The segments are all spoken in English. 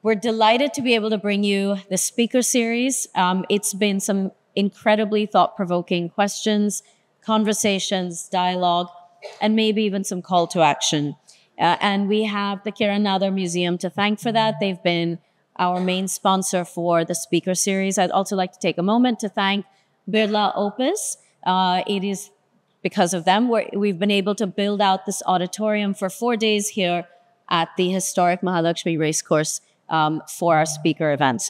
We're delighted to be able to bring you the speaker series. It's been some incredibly thought-provoking questions, conversations, dialogue, and maybe even some call to action. And we have the Kiran Nadar Museum to thank for that. They've been our main sponsor for the speaker series. I'd also like to take a moment to thank Birla Opus. It is because of them we've been able to build out this auditorium for 4 days here at the historic Mahalakshmi Racecourse for our speaker events.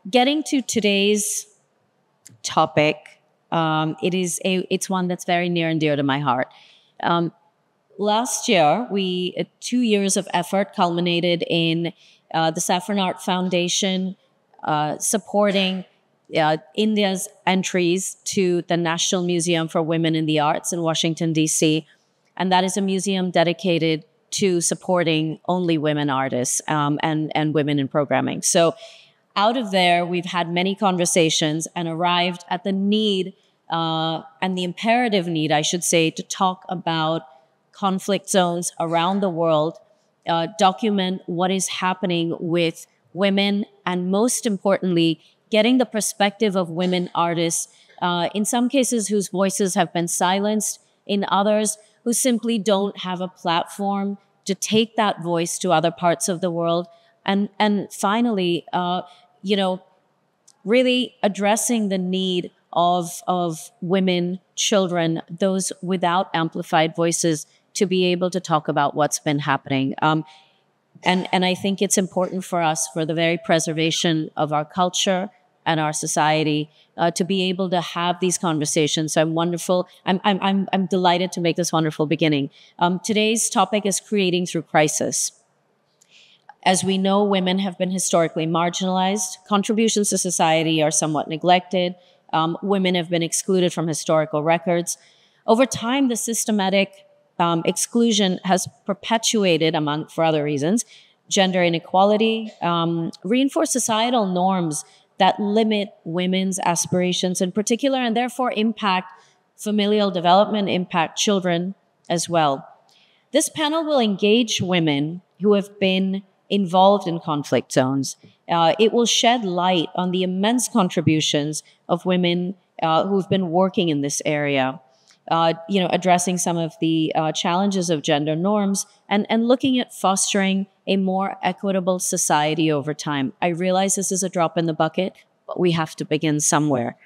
Getting to today's topic, it's one that's very near and dear to my heart. Last year, 2 years of effort culminated in the Saffron Art Foundation supporting India's entries to the National Museum for Women in the Arts in Washington, D.C. And that is a museum dedicated to supporting only women artists and women in programming. So out of there, we've had many conversations and arrived at the need and the imperative need, I should say, to talk about conflict zones around the world, document what is happening with women, and most importantly, getting the perspective of women artists, in some cases whose voices have been silenced, in others who simply don't have a platform to take that voice to other parts of the world. And finally, really addressing the need of women, children, those without amplified voices to be able to talk about what's been happening. And I think it's important for us, for the very preservation of our culture and our society, to be able to have these conversations. So I'm delighted to make this wonderful beginning. Today's topic is creating through crisis. As we know, women have been historically marginalized. Contributions to society are somewhat neglected. Women have been excluded from historical records. Over time, the systematic exclusion has perpetuated, for other reasons, gender inequality, reinforced societal norms that limit women's aspirations in particular, and therefore impact familial development, impact children as well. This panel will engage women who have been involved in conflict zones. It will shed light on the immense contributions of women who've been working in this area, addressing some of the challenges of gender norms and looking at fostering a more equitable society over time. I realize this is a drop in the bucket, but we have to begin somewhere.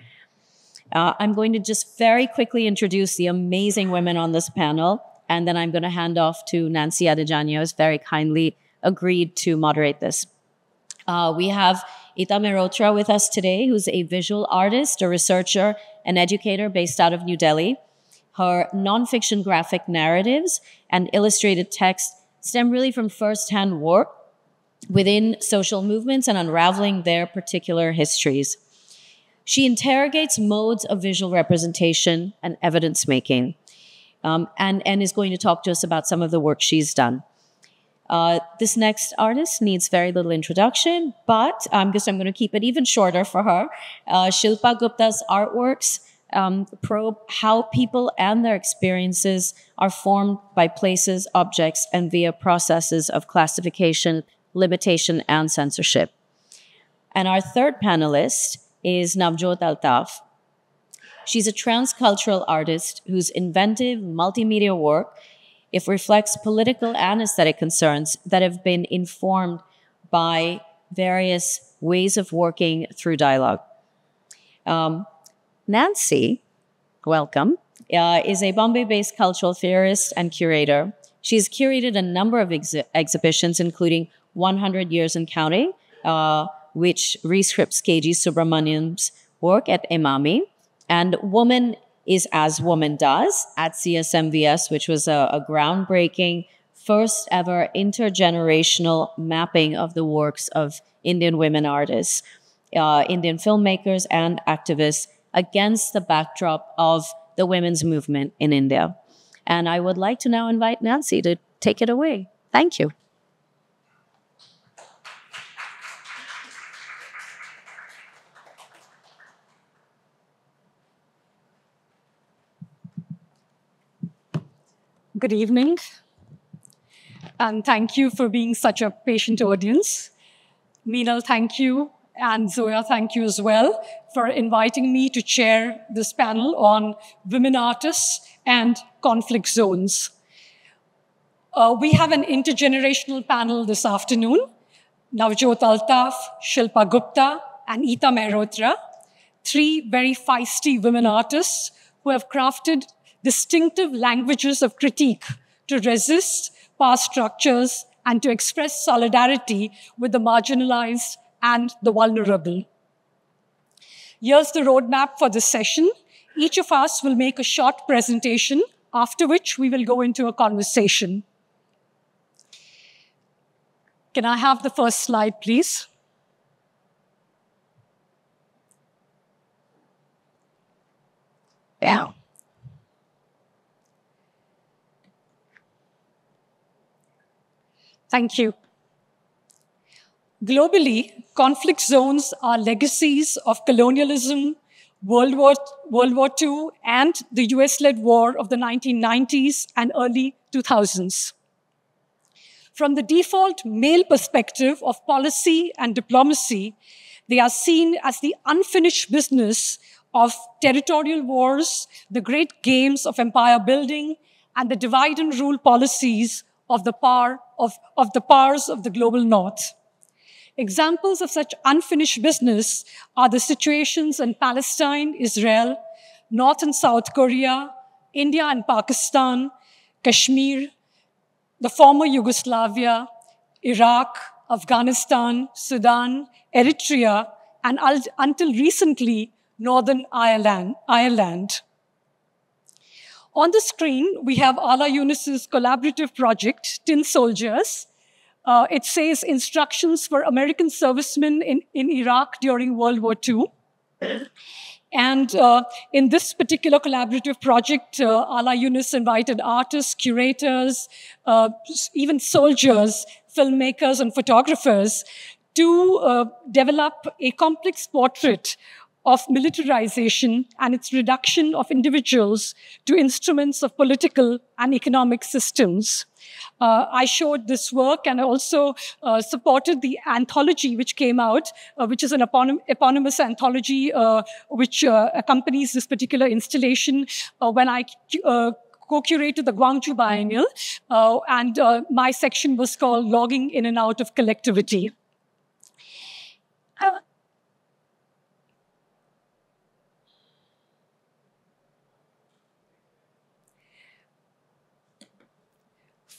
I'm going to just very quickly introduce the amazing women on this panel, and then I'm going to hand off to Nancy Adejania, who's very kindly agreed to moderate this. We have Ita Mehrotra with us today, who's a visual artist, a researcher, an educator based out of New Delhi. Her nonfiction graphic narratives and illustrated text stem really from firsthand work within social movements and unraveling their particular histories. She interrogates modes of visual representation and evidence-making, and is going to talk to us about some of the work she's done. This next artist needs very little introduction, but I'm going to keep it even shorter for her. Shilpa Gupta's artworks probe how people and their experiences are formed by places, objects, and via processes of classification, limitation, and censorship. And our third panelist is Navjot Altaf. She's a transcultural artist whose inventive multimedia work reflects political and aesthetic concerns that have been informed by various ways of working through dialogue. Nancy, welcome, is a Bombay-based cultural theorist and curator. She's curated a number of exhibitions, including 100 Years and Counting, which rescripts K.G. Subramanian's work at Emami, and Woman is As Woman Does at CSMVS, which was a groundbreaking, first ever intergenerational mapping of the works of Indian women artists, Indian filmmakers, and activists against the backdrop of the women's movement in India. And I would like to now invite Nancy to take it away. Thank you. Good evening. And thank you for being such a patient audience. Meenal, thank you. And Zoya, thank you as well for inviting me to chair this panel on women artists and conflict zones. We have an intergenerational panel this afternoon. Navjot Altaf, Shilpa Gupta, and Ita Mehrotra, three very feisty women artists who have crafted distinctive languages of critique to resist power structures and to express solidarity with the marginalized and the vulnerable. Here's the roadmap for this session. Each of us will make a short presentation, after which we will go into a conversation. Can I have the first slide, please? Yeah. Thank you. Globally, conflict zones are legacies of colonialism, World War II, and the US-led war of the 1990s and early 2000s. From the default male perspective of policy and diplomacy, they are seen as the unfinished business of territorial wars, the great games of empire building, and the divide and rule policies of the powers of the global north. Examples of such unfinished business are the situations in Palestine, Israel, North and South Korea, India and Pakistan, Kashmir, the former Yugoslavia, Iraq, Afghanistan, Sudan, Eritrea, and until recently, Northern Ireland. On the screen, we have Ala Yunus's collaborative project, Tin Soldiers. It says instructions for American servicemen in Iraq during World War II. And in this particular collaborative project, Ala Yunus invited artists, curators, even soldiers, filmmakers, and photographers to develop a complex portrait of militarization and its reduction of individuals to instruments of political and economic systems. I showed this work and I also supported the anthology which came out, which is an eponymous anthology which accompanies this particular installation when I co-curated the Gwangju Biennial, and my section was called Logging in and Out of Collectivity.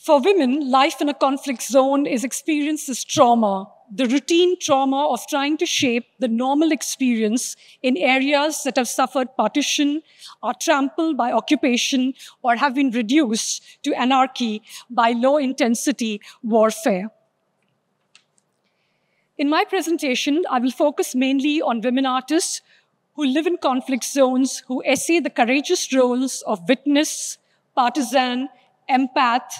For women, life in a conflict zone is experienced as trauma, the routine trauma of trying to shape the normal experience in areas that have suffered partition, are trampled by occupation, or have been reduced to anarchy by low-intensity warfare. In my presentation, I will focus mainly on women artists who live in conflict zones, who essay the courageous roles of witness, partisan, empath,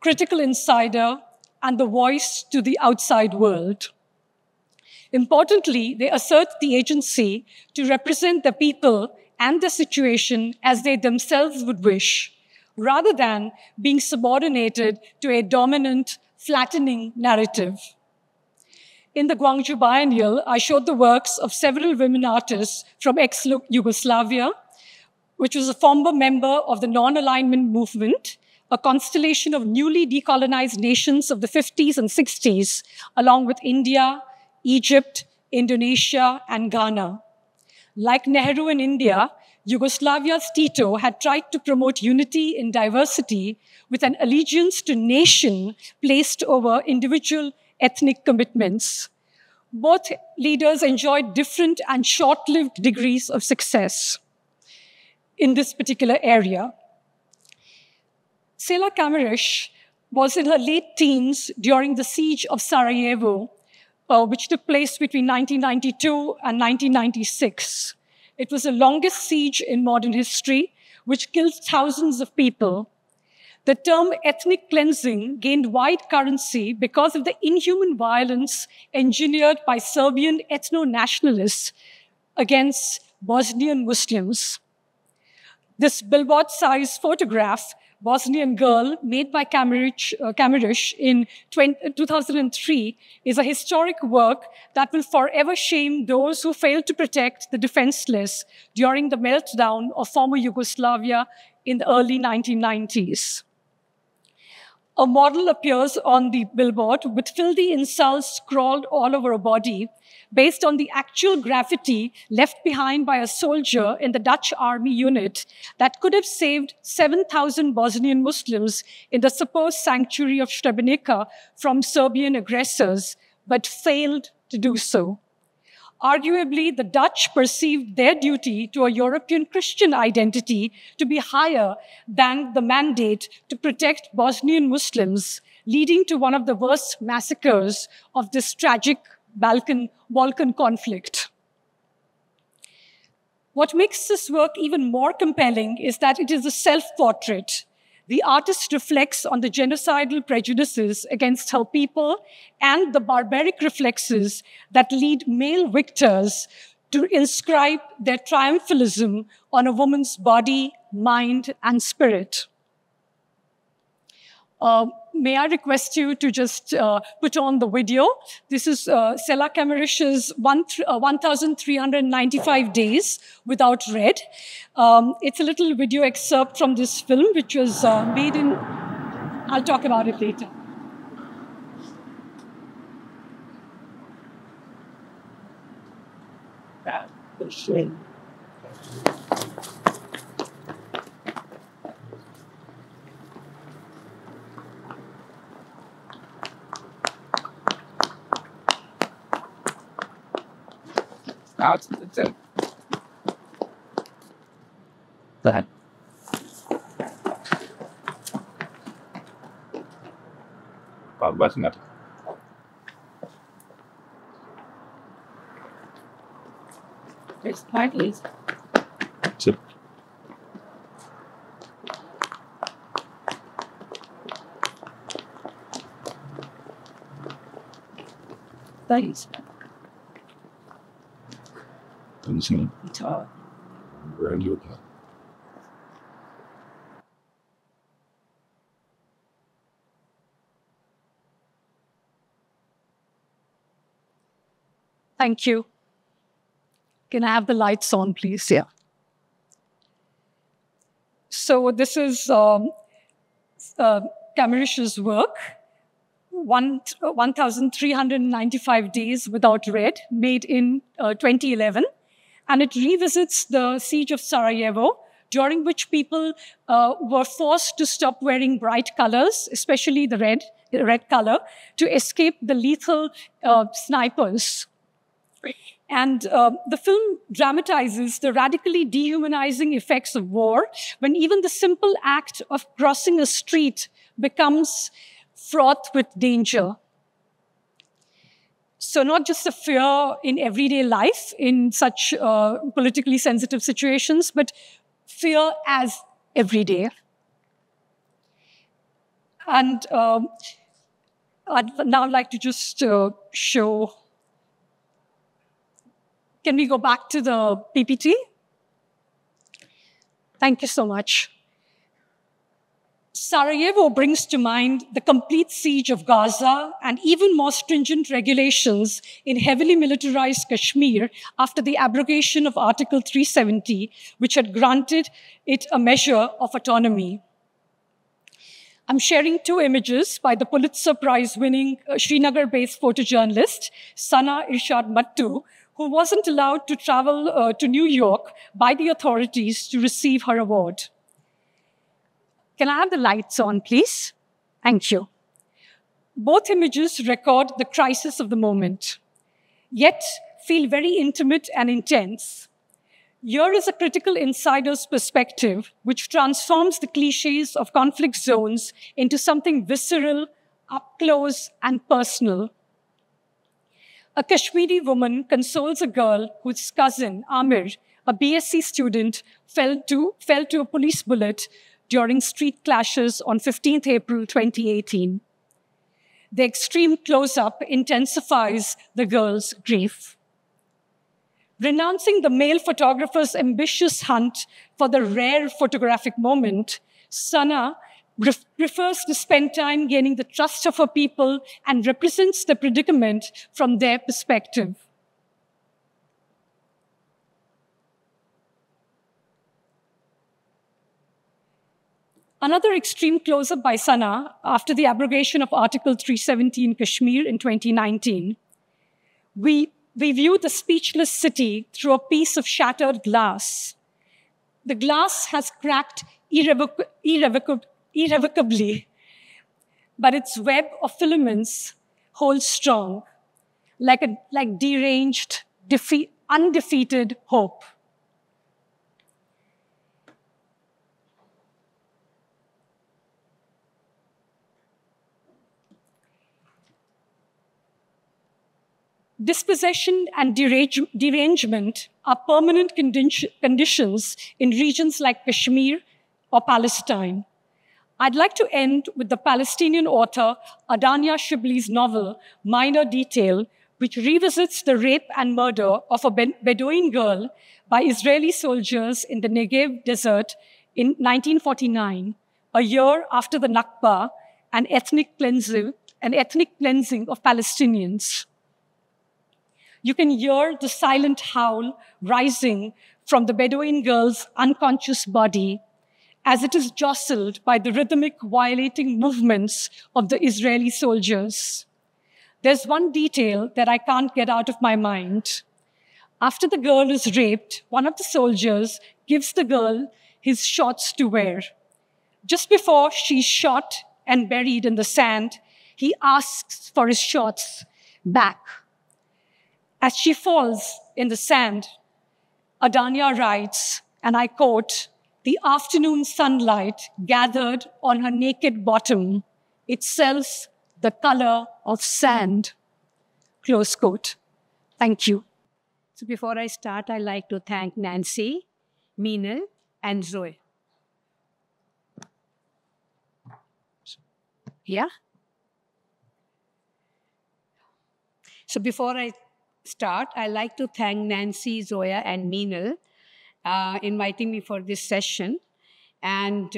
critical insider, and the voice to the outside world. Importantly, they assert the agency to represent the people and the situation as they themselves would wish, rather than being subordinated to a dominant, flattening narrative. In the Gwangju Biennial, I showed the works of several women artists from ex-Yugoslavia, which was a former member of the non-alignment movement, a constellation of newly decolonized nations of the 50s and 60s, along with India, Egypt, Indonesia, and Ghana. Like Nehru in India, Yugoslavia's Tito had tried to promote unity in diversity with an allegiance to nation placed over individual ethnic commitments. Both leaders enjoyed different and short-lived degrees of success in this particular area. Sela Kamerish was in her late teens during the siege of Sarajevo, which took place between 1992 and 1996. It was the longest siege in modern history, which killed thousands of people. The term ethnic cleansing gained wide currency because of the inhuman violence engineered by Serbian ethno-nationalists against Bosnian Muslims. This billboard-sized photograph Bosnian Girl, made by Kamerish in 2003, is a historic work that will forever shame those who failed to protect the defenseless during the meltdown of former Yugoslavia in the early 1990s. A model appears on the billboard with filthy insults scrawled all over her body, based on the actual graffiti left behind by a soldier in the Dutch army unit that could have saved 7,000 Bosnian Muslims in the supposed sanctuary of Srebrenica from Serbian aggressors, but failed to do so. Arguably, the Dutch perceived their duty to a European Christian identity to be higher than the mandate to protect Bosnian Muslims, leading to one of the worst massacres of this tragic Balkan conflict. What makes this work even more compelling is that it is a self-portrait. The artist reflects on the genocidal prejudices against her people and the barbaric reflexes that lead male victors to inscribe their triumphalism on a woman's body, mind, and spirit. May I request you to just put on the video? This is Sela Kemerish's 1,395 Days Without Red. It's a little video excerpt from this film, which was made in... I'll talk about it later. Now it's it. Go ahead. Wasn't it? This part is. Chip. Thanks. Continue. Guitar. Brand new account. Thank you. Can I have the lights on, please? Yeah. So this is Kemerish's work, 1,395 Days Without Red, made in 2011. And it revisits the siege of Sarajevo, during which people were forced to stop wearing bright colors, especially the red color, to escape the lethal snipers. And the film dramatizes the radically dehumanizing effects of war when even the simple act of crossing a street becomes fraught with danger. So not just a fear in everyday life in such politically sensitive situations, but fear as everyday. And I'd now like to just show. Can we go back to the PPT? Thank you so much. Sarajevo brings to mind the complete siege of Gaza and even more stringent regulations in heavily militarized Kashmir after the abrogation of Article 370, which had granted it a measure of autonomy. I'm sharing two images by the Pulitzer Prize-winning Srinagar-based photojournalist, Sana Irshad Mattu, who wasn't allowed to travel to New York by the authorities to receive her award. Can I have the lights on, please? Thank you. Both images record the crisis of the moment, yet feel very intimate and intense. Here is a critical insider's perspective, which transforms the cliches of conflict zones into something visceral, up close, and personal. A Kashmiri woman consoles a girl whose cousin, Amir, a BSc student, fell to a police bullet during street clashes on 15th April 2018. The extreme close-up intensifies the girl's grief. Renouncing the male photographer's ambitious hunt for the rare photographic moment, Sana prefers to spend time gaining the trust of her people, and represents the predicament from their perspective. Another extreme close-up by Sana after the abrogation of Article 370 in Kashmir in 2019. We view the speechless city through a piece of shattered glass. The glass has cracked irrevocably, but its web of filaments holds strong, like deranged, undefeated hope. Dispossession and derangement are permanent conditions in regions like Kashmir or Palestine. I'd like to end with the Palestinian author Adania Shibli's novel, Minor Detail, which revisits the rape and murder of a Bedouin girl by Israeli soldiers in the Negev desert in 1949, a year after the Nakba, an ethnic cleansing of Palestinians. You can hear the silent howl rising from the Bedouin girl's unconscious body as it is jostled by the rhythmic, violating movements of the Israeli soldiers. There's one detail that I can't get out of my mind. After the girl is raped, one of the soldiers gives the girl his shorts to wear. Just before she's shot and buried in the sand, he asks for his shorts back. As she falls in the sand, Adania writes, and I quote, "The afternoon sunlight gathered on her naked bottom, itself the color of sand." Close quote. Thank you. So before I start, I'd like to thank Nancy, Meenal, and Zoe. Yeah? So before I start, I'd like to thank Nancy, Zoya, and Meenal inviting me for this session. And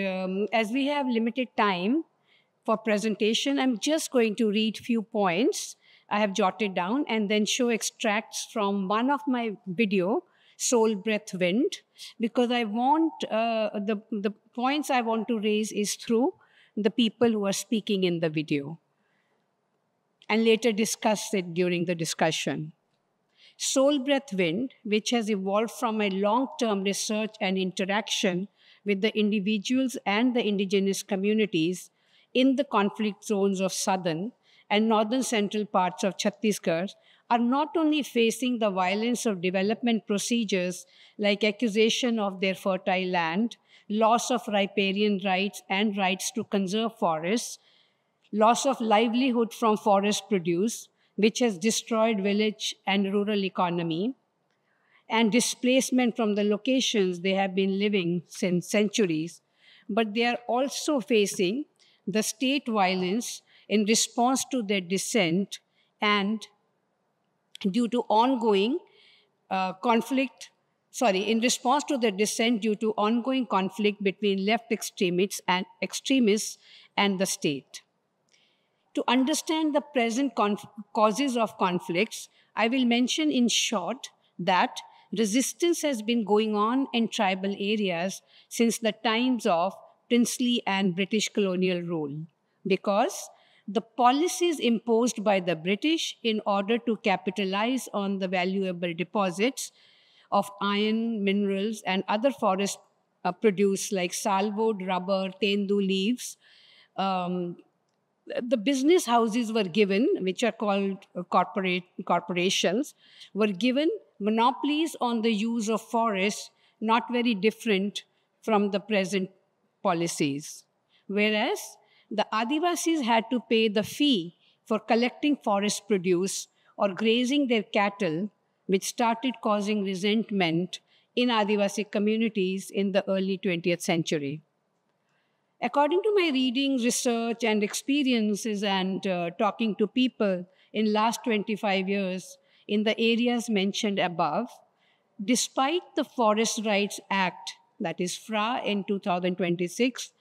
as we have limited time for presentation, I'm just going to read few points I have jotted down and then show extracts from one of my video, Soul, Breath, Wind, because I want, the points I want to raise is through the people who are speaking in the video, and later discuss it during the discussion. Soul, Breath, Wind, which has evolved from a long-term research and interaction with the individuals and the indigenous communities in the conflict zones of southern and northern central parts of Chhattisgarh, are not only facing the violence of development procedures like accusation of their fertile land, loss of riparian rights and rights to conserve forests, loss of livelihood from forest produce, which has destroyed village and rural economy, and displacement from the locations they have been living since centuries, but they are also facing the state violence in response to their dissent and due to ongoing in response to their dissent due to ongoing conflict between left extremists and the state. To understand the present causes of conflicts, I will mention in short that resistance has been going on in tribal areas since the times of princely and British colonial rule, because the policies imposed by the British in order to capitalize on the valuable deposits of iron, minerals, and other forest produce like salwood, rubber, tendu leaves, the business houses were given, which are called corporations, were given monopolies on the use of forests, not very different from the present policies. Whereas the Adivasis had to pay the fee for collecting forest produce or grazing their cattle, which started causing resentment in Adivasi communities in the early 20th century. According to my reading, research, and experiences and talking to people in last 25 years in the areas mentioned above, despite the Forest Rights Act, that is FRA in 2026,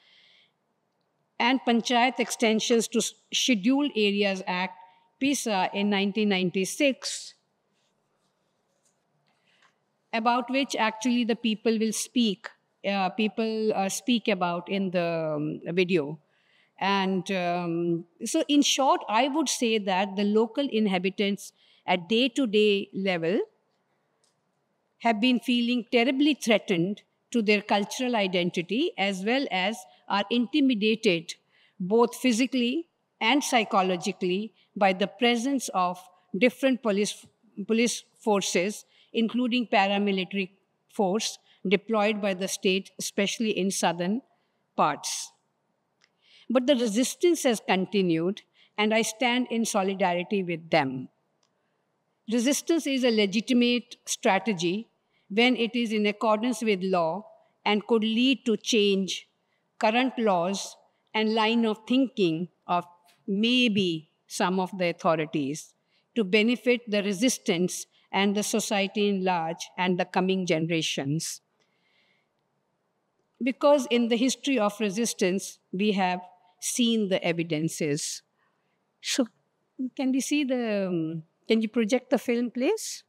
and Panchayat Extensions to Scheduled Areas Act, PISA, in 1996, about which actually the people will speak. Speak about in the video. And so in short, I would say that the local inhabitants at day-to-day level have been feeling terribly threatened to their cultural identity, as well as are intimidated both physically and psychologically by the presence of different police forces, including paramilitary force deployed by the state, especially in southern parts. But the resistance has continued, and I stand in solidarity with them. Resistance is a legitimate strategy when it is in accordance with law and could lead to change current laws and line of thinking of maybe some of the authorities to benefit the resistance and the society in large and the coming generations. Because in the history of resistance, we have seen the evidences. So can we see the, can you project the film, please?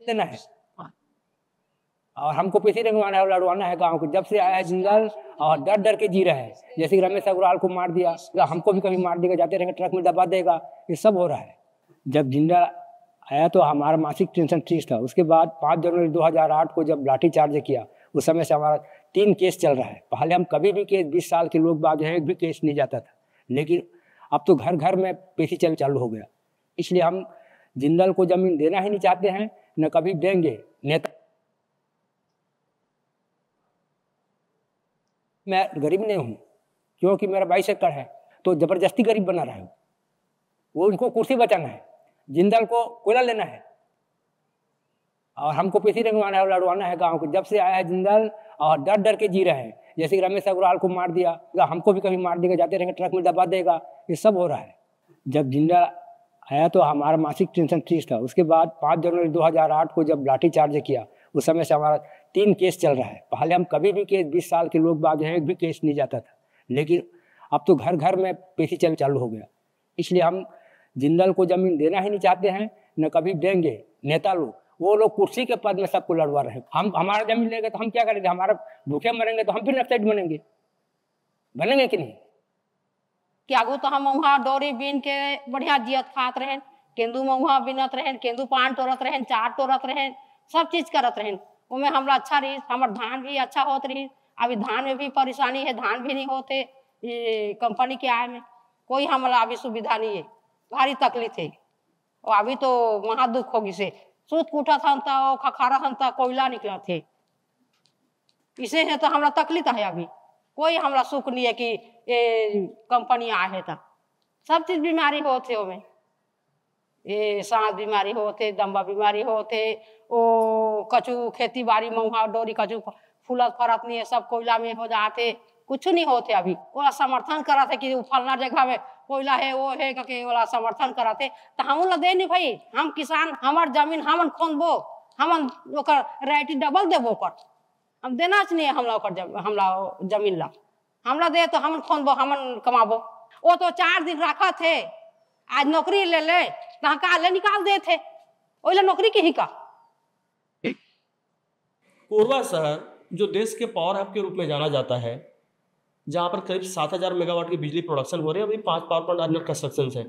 देना है और हमको पैसे रंगवाना है, लड़वाना है गांव को। जब से आया है जिंदाल और डर डर के जी रहे हैं, जैसे रमेश अग्रवाल को मार दिया, हमको भी कभी मार देगा, जाते रहेंगे ट्रक में दबा देगा, ये सब हो रहा है। जब जिंदाल आया तो हमारा मासिक टेंशन ठीक था। उसके बाद 5 जनवरी 2008 को जब लाठीचार्ज किया, उस समय से हमारा 3 केस चल रहा है। पहले हम कभी भी केस 20 साल के लोग बाद जो है एक भी केस नहीं जाता था, लेकिन अब तो घर घर में पेशी चल चालू हो गया। इसलिए हम जिंदाल को जमीन देना ही नहीं चाहते हैं, न कभी देंगे। नेता मैं गरीब नहीं हूँ, क्योंकि मेरा 22 एकड़ है, तो जबरदस्ती गरीब बना रहा है वो। उनको कुर्सी बचाना है, जिंदाल को कोयला लेना है और हमको पैसे रंगवाना है, लड़वाना है गांव को। जब से आया है जिंदाल और डर डर के जी रहे हैं, जैसे रमेश अग्रवाल को मार दिया, हमको भी कभी मार देगा, जाते रहेंगे ट्रक में दबा देगा, ये सब हो रहा है। जब जिंदाल आया तो हमारा मासिक टेंशन ठीक था। उसके बाद 5 जनवरी 2008 को जब लाठीचार्ज किया, उस समय से हमारा 3 केस चल रहा है। पहले हम कभी भी केस 20 साल के लोग बाद जो है एक भी केस नहीं जाता था, लेकिन अब तो घर घर में पेशी चल चालू हो गया। इसलिए हम जिंदाल को जमीन देना ही नहीं चाहते हैं, न कभी देंगे। नेता लोग, वो लोग कुर्सी के पद में सबको लड़वा रहे हैं। हम हमारा जमीन लेंगे तो हम क्या करेंगे? हमारा भूखे मरेंगे तो हम फिर नक्सलाइट बनेंगे कि नहीं? क्यागो तो हम वहाँ डोरी बीन के बढ़िया जियत खात रहें, केंदू में वहाँ बिनत रहें, केंदू पान तोड़त रहें, चार तोड़त रहें, सब चीज करत रहें। उनमें हमरा अच्छा रही, हमार धान भी अच्छा होत रही। अभी धान में भी परेशानी है, धान भी नहीं होते ये कंपनी के आए में, कोई हमारा अभी सुविधा नहीं है, भारी तकलीफ है। और अभी तो महा दुख होगी से सूत कूटा था, खखारा था, कोयला निकला थे, इसे है तो हमारा तकलीफ है। अभी कोई हमारा सुख नहीं है कि ये कंपनी आए है तो सब चीज बीमारी होते हो में, ये सांस बीमारी होते, दम्बा बीमारी होते, ओ कचू खेती बाड़ी में वहाँ डोरी कचू फूलत फरत नहीं है, सब कोयला में हो जाते, कुछ नहीं होते। अभी वो समर्थन करा थे कि फलना जगह में कोयला है, वो है कि वाला समर्थन करा थे, तो हम लोग दे नहीं भाई। हम किसान, हमार जमीन हमन खोनबो, हमन राइटी डबल देबो कर, हम देना नहीं है। हमला जमीन ला हमरा दे तो हमन खोनबो, हमन कमाबो। वो तो 4 दिन रखा थे, आज नौकरी ले ले का ले निकाल दे थे, ओइला नौकरी के ही का। कोरबा शहर जो देश के पावर हब के रूप में जाना जाता है, जहाँ पर करीब 7000 मेगावाट की बिजली प्रोडक्शन हो रही है, अभी 5 पावर प्लांट अंडर कंस्ट्रक्शन है।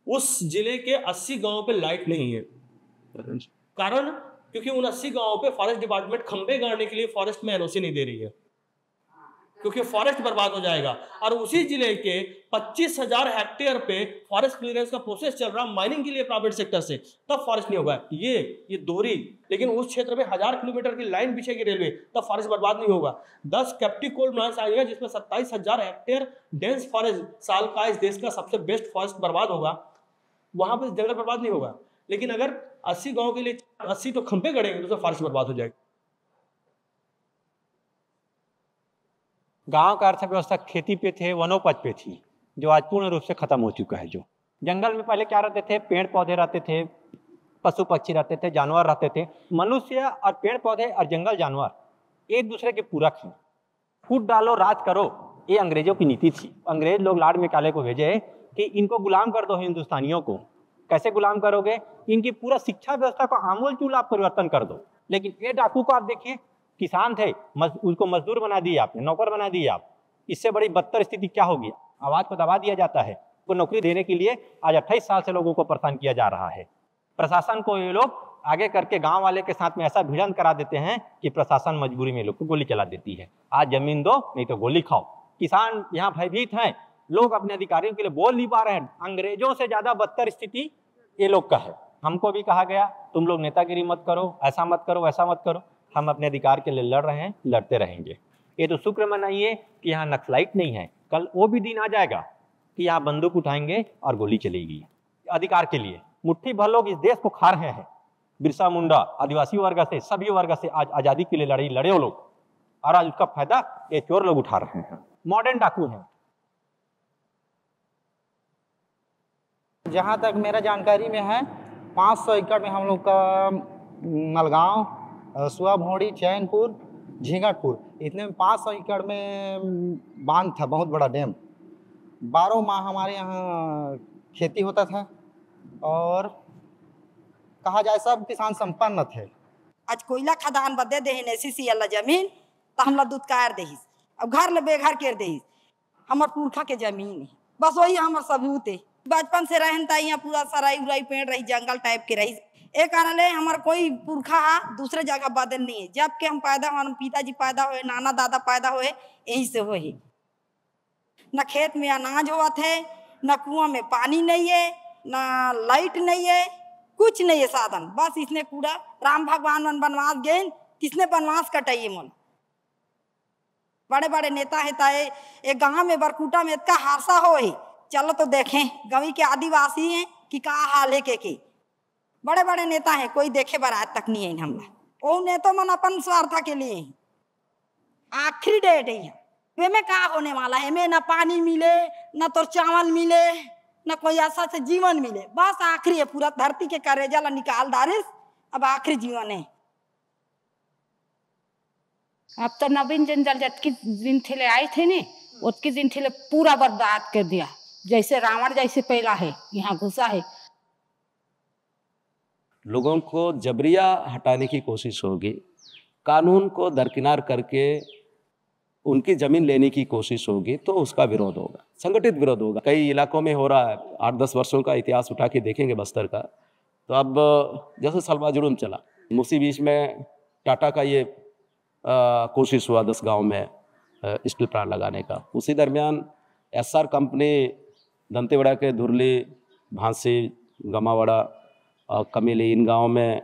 उस जिले के 80 गांवों पे लाइट नहीं है। कारण क्योंकि उन 80 गांवों पे फॉरेस्ट डिपार्टमेंट खंबे गाड़ने के लिए फॉरेस्ट में एनओसी नहीं दे रही है। क्योंकि फॉरेस्ट बर्बाद हो जाएगा। और उसी जिले के 25,000 हेक्टेयर पे फॉरेस्ट क्लियरेंस का प्रोसेस चल रहा माइनिंग के लिए प्राइवेट सेक्टर से, तब फॉरेस्ट नहीं होगा। ये दोहरी, लेकिन उस क्षेत्र में 1000 किलोमीटर की लाइन बिछेगी रेलवे, तब फॉरेस्ट बर्बाद नहीं होगा। 10 कैप्टिव कोल माइंस आएंगे जिसमें 27,000 हेक्टेयर डेंस फॉरेस्ट साल का इस देश का सबसे बेस्ट फॉरेस्ट बर्बाद होगा, वहां पर जंगल बर्बाद नहीं होगा। लेकिन अगर 80 गांव के लिए 80 तो खंभे गड़ेंगे तो फॉरेस्ट बर्बाद हो जाएगा। गांव का अर्थव्यवस्था खेती पे थे, वनोपज पे थी, जो आज पूर्ण रूप से खत्म हो चुका है। जो जंगल में पहले क्या रहते थे, पेड़ पौधे रहते थे, पशु पक्षी रहते थे, जानवर रहते थे। मनुष्य और पेड़ पौधे और जंगल जानवर एक दूसरे के पूरक हैं। फूट डालो राज करो, ये अंग्रेजों की नीति थी। अंग्रेज लोग लार्ड मैकाले को भेजे कि इनको गुलाम कर दो हिंदुस्तानियों को। कैसे गुलाम करोगे? इनकी पूरा शिक्षा व्यवस्था को आमूल चूल आप परिवर्तन कर दो। लेकिन ये डाकू को आप देखिए, किसान थे, उसको मजदूर बना दिए आपने, नौकर बना दिए आप। इससे बड़ी बदतर स्थिति क्या होगी? आवाज को दबा दिया जाता है। को नौकरी देने के लिए आज 28 साल से लोगों को परेशान किया जा रहा है। प्रशासन को ये लोग आगे करके गांव वाले के साथ में ऐसा भिड़ंत करा देते हैं कि प्रशासन मजबूरी में लोग को गोली चला देती है। आज जमीन दो नहीं तो गोली खाओ। किसान यहाँ भयभीत हैं, लोग अपने अधिकारियों के लिए बोल नहीं पा रहे हैं। अंग्रेजों से ज्यादा बदतर स्थिति ये लोग का है। हमको भी कहा गया तुम लोग नेतागिरी मत करो, ऐसा मत करो, वैसा मत करो। हम अपने अधिकार के लिए लड़ रहे हैं, लड़ते रहेंगे। ये तो शुक्र मनाइए कि यहाँ नक्सलाइट नहीं है। कल वो भी दिन आ जाएगा कि यहाँ बंदूक उठाएंगे और गोली चलेगी अधिकार के लिए। मुट्ठी भर लोग इस देश को खा रहे हैं। बिरसा मुंडा आदिवासी वर्ग से, सभी वर्ग से आज आज़ादी के लिए लड़ाई लड़े वो लोग, और आज उसका फायदा ये चोर लोग उठा रहे हैं। मॉडर्न डाकू हैं। जहाँ तक मेरा जानकारी में है 500 एकड़ में हम लोग का मलगांव, सुआ भोड़ी, चैनपुर, झींगटपुर, इतने में 500 एकड़ में बांध था, बहुत बड़ा डैम। 12 माह हमारे यहाँ खेती होता था और कहा जाए सब किसान संपन्न थे। आज कोयला खदान बदे देहिन ऐसी अल्लाह जमीन तो हमला दुदकार देहिस, अब घर ले बेघर कर देहिस। हमर पुरखा के जमीन है, बस वही हमर सबूत है। बचपन से रहन ता यहाँ पूरा सराई उराई पेड़ रही, जंगल टाइप के रही। एक कारण है हमारा कोई पुरखा दूसरे जगह बदल नहीं है। जब के हम पैदा हुए, पिताजी पैदा हुए, नाना दादा पैदा हुए, यहीं से हुए। न खेत में अनाज हुआ थे, न कुआं में पानी नहीं है, न लाइट नहीं है, कुछ नहीं है साधन। बस इसने कूड़ा राम भगवान मन बनवास गए, किसने बनवास कटाइए मन। बड़े बड़े नेता है ताए एक गांव में बरकुटा में इतना हादसा हो, चलो तो देखें गवी के आदिवासी हैं कि का हाल है के बड़े बड़े नेता हैं, कोई देखे बारात तक नहीं है हमला। वो नेता मन अपन स्वार्थ के लिए आखिरी डेट है। वे में क्या होने वाला है? में ना पानी मिले, ना तो चावल मिले, ना कोई ऐसा से जीवन मिले। बस आखिरी है, पूरा धरती के करेजा ला निकाल डारिस, अब आखिरी जीवन है। अब तो नवीन जंजाल जबकि दिन थे आए थे ने, उसके दिन थे पूरा बर्बाद कर दिया। जैसे रावण जैसे पहला है यहाँ घुसा है। लोगों को जबरिया हटाने की कोशिश होगी, कानून को दरकिनार करके उनकी जमीन लेने की कोशिश होगी, तो उसका विरोध होगा, संगठित विरोध होगा। कई इलाकों में हो रहा है। 8-10 वर्षों का इतिहास उठा के देखेंगे बस्तर का, तो अब जैसे सलवा जुड़ूम चला, उसी बीच में टाटा का ये कोशिश हुआ 10 गांव में स्टील प्लांट लगाने का। उसी दरमियान एसआर कंपनी दंतेवाड़ा के धुरली, भांसी, गमावाड़ा और कमेली, इन गाँव में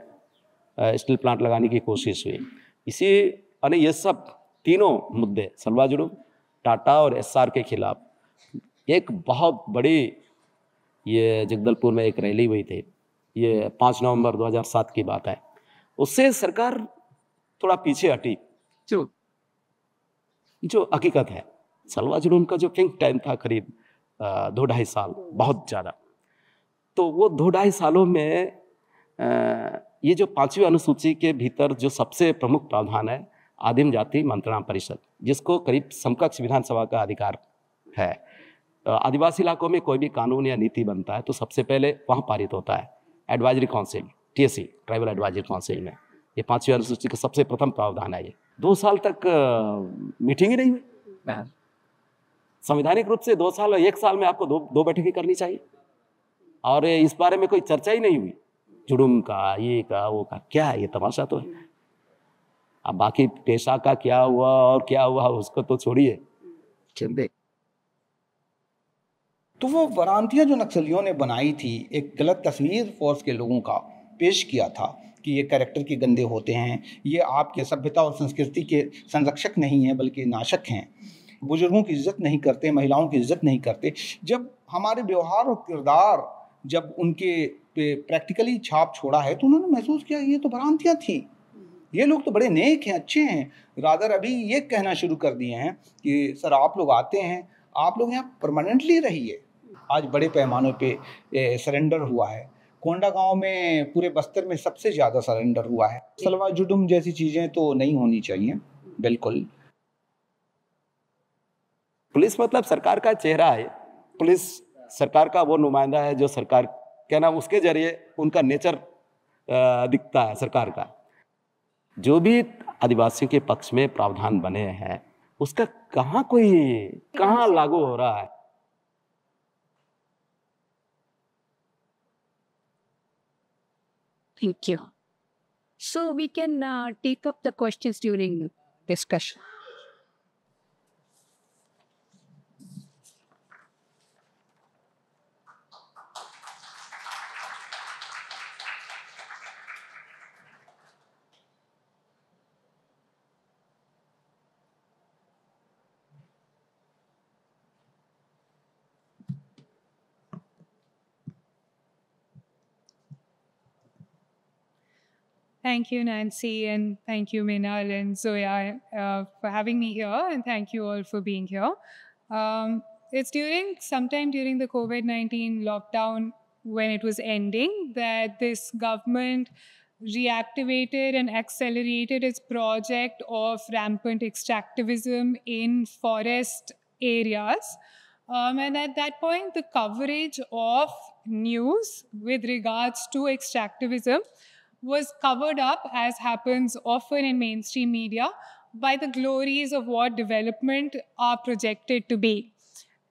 स्टील प्लांट लगाने की कोशिश हुई। इसी यानी ये सब तीनों मुद्दे सलवा जुड़ूम, टाटा और एसआर के खिलाफ एक बहुत बड़ी ये जगदलपुर में एक रैली हुई थी। ये 5 नवंबर 2007 की बात है। उससे सरकार थोड़ा पीछे हटी। जो हकीकत है, सलवा जुड़ूम का जो किंग टाइम था करीब 2-2.5 साल, बहुत ज़्यादा। तो वो 2-2.5 सालों में ये जो 5वीं अनुसूची के भीतर जो सबसे प्रमुख प्रावधान है, आदिम जाति मंत्रणा परिषद, जिसको करीब समकक्ष विधानसभा का अधिकार है। आदिवासी इलाकों में कोई भी कानून या नीति बनता है तो सबसे पहले वहाँ पारित होता है advisory council, TSC, tribal advisory council में। ये 5वीं अनुसूची का सबसे प्रथम प्रावधान है। ये 2 साल तक मीटिंग ही नहीं हुई। संवैधानिक रूप से 2 साल, 1 साल में आपको दो बैठकें करनी चाहिए, और इस बारे में कोई चर्चा ही नहीं हुई। जुड़ूम का, ये का, वो का, क्या है ये तमाशा तो है। अब बाकी पेशा का क्या हुआ और क्या हुआ उसको तो छोड़िए। चंदे तो वो वारंटियां जो नक्सलियों ने बनाई थी, एक गलत तस्वीर फोर्स के लोगों का पेश किया था कि ये कैरेक्टर के गंदे होते हैं, ये आपके सभ्यता और संस्कृति के संरक्षक नहीं हैं बल्कि नाशक हैं, बुजुर्गों की इज्जत नहीं करते, महिलाओं की इज्जत नहीं करते। जब हमारे व्यवहार और किरदार जब उनके पे प्रैक्टिकली छाप छोड़ा है तो उन्होंने महसूस किया ये तो भ्रांतियाँ थी, ये लोग तो बड़े नेक हैं, अच्छे हैं। रादर अभी ये कहना शुरू कर दिए हैं कि सर आप लोग आते हैं, आप लोग यहाँ परमानेंटली रहिए। आज बड़े पैमाने पे सरेंडर हुआ है। कोंडा गांव में पूरे बस्तर में सबसे ज़्यादा सरेंडर हुआ है। सलवा जुडुम जैसी चीज़ें तो नहीं होनी चाहिए, बिल्कुल। पुलिस मतलब सरकार का चेहरा है, पुलिस सरकार का वो नुमाइंदा है जो सरकार क्या नाम उसके जरिए उनका नेचर दिखता है सरकार का। जो भी आदिवासियों के पक्ष में प्रावधान बने हैं उसका कहाँ लागू हो रहा है। Thank you. So we can take up the questions during discussion. Thank you, Nancy, and thank you, Minal and Zoya, for having me here, and thank you all for being here. It's sometime during the COVID-19 lockdown, when it was ending, that this government reactivated and accelerated its project of rampant extractivism in forest areas. And at that point, the coverage of news with regards to extractivism was covered up, as happens often in mainstream media, by the glories of what development are projected to be,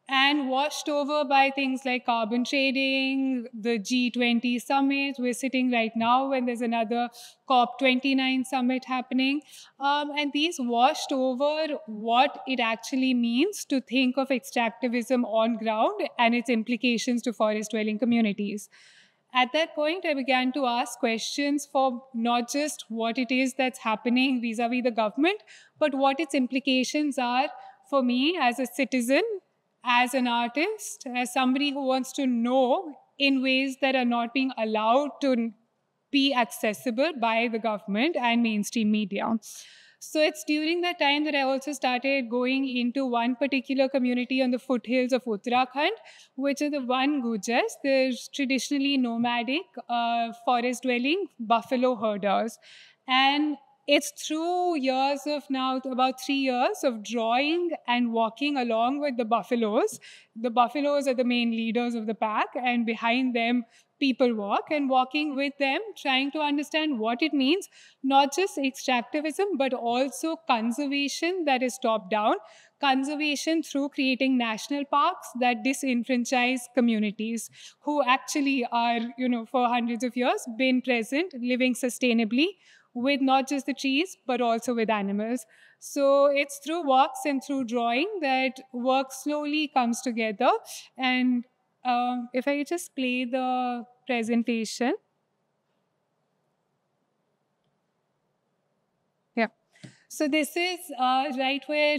and washed over by things like carbon trading, the G20 summit. We're sitting right now when there's another COP29 summit happening. And these washed over what it actually means to think of extractivism on ground and its implications to forest-dwelling communities. At that point, I began to ask questions for not just what it is that's happening vis-a-vis the government, but what its implications are for me as a citizen, as an artist, as somebody who wants to know in ways that are not being allowed to be accessible by the government and mainstream media. So it's during that time that I also started going into one particular community on the foothills of Uttarakhand, which are the Van Gujars. They're traditionally nomadic, forest-dwelling buffalo herders. And it's through years of now, about 3 years of drawing and walking along with the buffaloes. The buffaloes are the main leaders of the pack, and behind them, people walk, and walking with them, trying to understand what it means, not just extractivism, but also conservation that is top-down, conservation through creating national parks that disenfranchise communities who actually are, for hundreds of years, been present, living sustainably, with not just the trees, but also with animals. So it's through walks and through drawing that work slowly comes together. And if I could just play the presentation. Yeah. So this is right where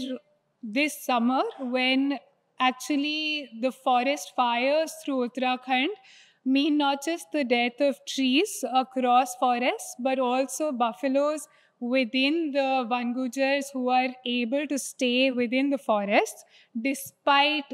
this summer, when actually the forest fires through Uttarakhand mean not just the death of trees across forests, but also buffaloes within the Van Gujars who are able to stay within the forests despite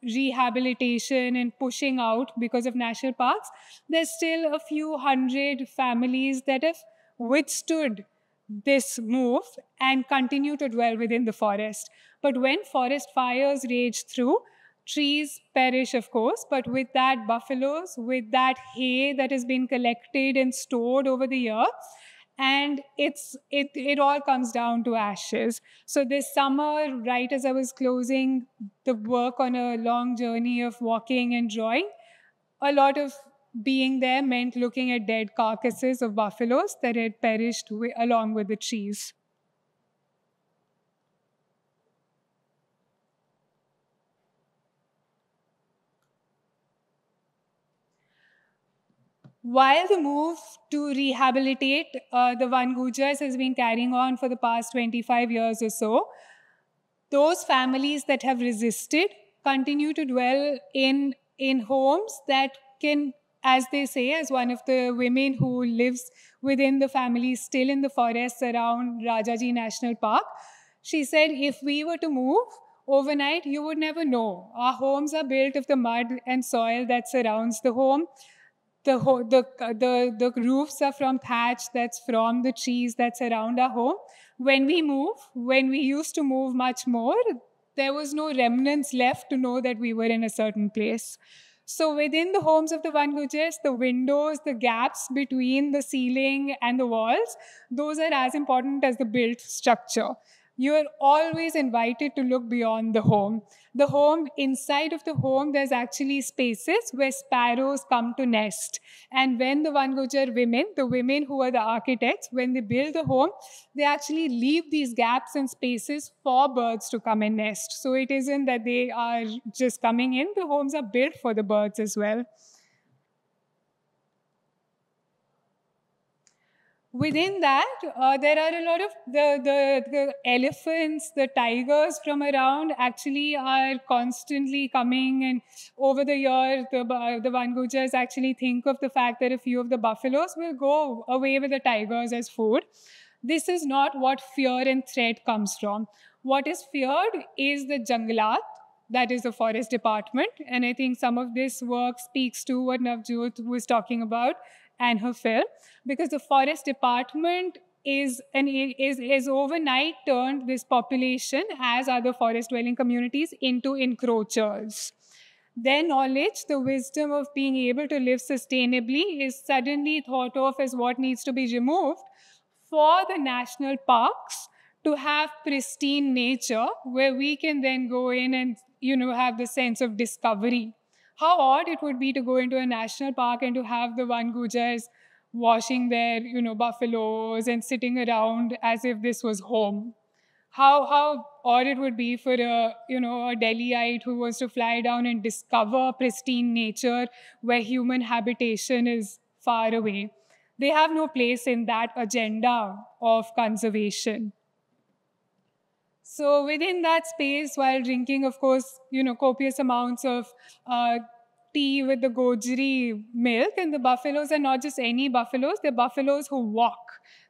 rehabilitation and pushing out because of national parks. There's still a few hundred families that have withstood this move and continue to dwell within the forest. But when forest fires rage through, trees perish, of course, but with that buffaloes, with that hay that has been collected and stored over the year, and it all comes down to ashes. So this summer, right as I was closing the work on a long journey of walking and drawing, a lot of being there meant looking at dead carcasses of buffaloes that had perished along with the trees. While the move to rehabilitate the Van Gujars has been carrying on for the past 25 years or so, those families that have resisted continue to dwell in homes that can, as they say, as one of the women who lives within the family still in the forests around Rajaji National Park, she said, if we were to move overnight, you would never know. Our homes are built of the mud and soil that surrounds the home. The roofs are from thatch that's from the trees that surround our home. When we used to move much more, there was no remnants left to know that we were in a certain place. So within the homes of the Van Gujars, the windows, the gaps between the ceiling and the walls, those are as important as the built structure. You are always invited to look beyond the home. The home, inside of the home, there's actually spaces where sparrows come to nest. And when the Van Gujar women, the women who are the architects, when they build the home, they actually leave these gaps and spaces for birds to come and nest. So it isn't that they are just coming in, the homes are built for the birds as well. Within that, there are a lot of the elephants, the tigers from around actually are constantly coming, and over the years, the Van Gujars actually think of the fact that a few of the buffaloes will go away with the tigers as food. This is not what fear and threat comes from. What is feared is the janglat, that is the forest department, and I think some of this work speaks to what Navjot was talking about and her film, because the forest department is overnight turned this population, as other forest dwelling communities, into encroachers. Their knowledge, the wisdom of being able to live sustainably is suddenly thought of as what needs to be removed for the national parks to have pristine nature where we can then go in and have the sense of discovery. How odd it would be to go into a national park and to have the Van Gujars washing their, buffaloes and sitting around as if this was home. How odd it would be for a Delhiite who was to fly down and discover pristine nature where human habitation is far away. They have no place in that agenda of conservation. So within that space, while drinking, of course, copious amounts of tea with the Gojri milk, and the buffaloes are not just any buffaloes, they're buffaloes who walk.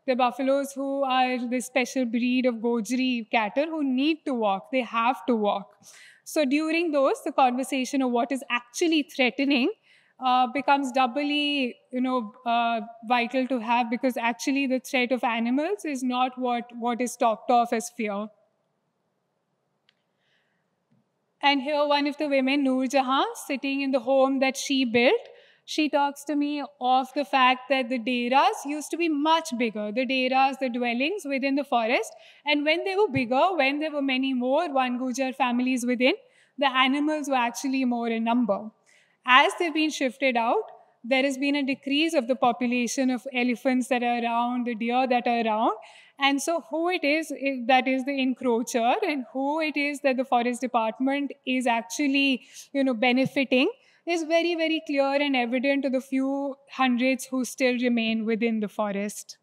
They're buffaloes who are the special breed of Gojri cattle who need to walk. They have to walk. So during those, the conversation of what is actually threatening becomes doubly, vital to have, because actually the threat of animals is not what is talked of as fear. And here one of the women, Noor Jahan, sitting in the home that she built, she talks to me of the fact that the deras used to be much bigger, the deras, the dwellings within the forest. And when they were bigger, when there were many more Van Gujar families within, the animals were actually more in number. As they've been shifted out, there has been a decrease of the population of elephants that are around, the deer that are around. And so who it is that is the encroacher, and who it is that the forest department is actually, benefiting is very, very clear and evident to the few hundreds who still remain within the forest.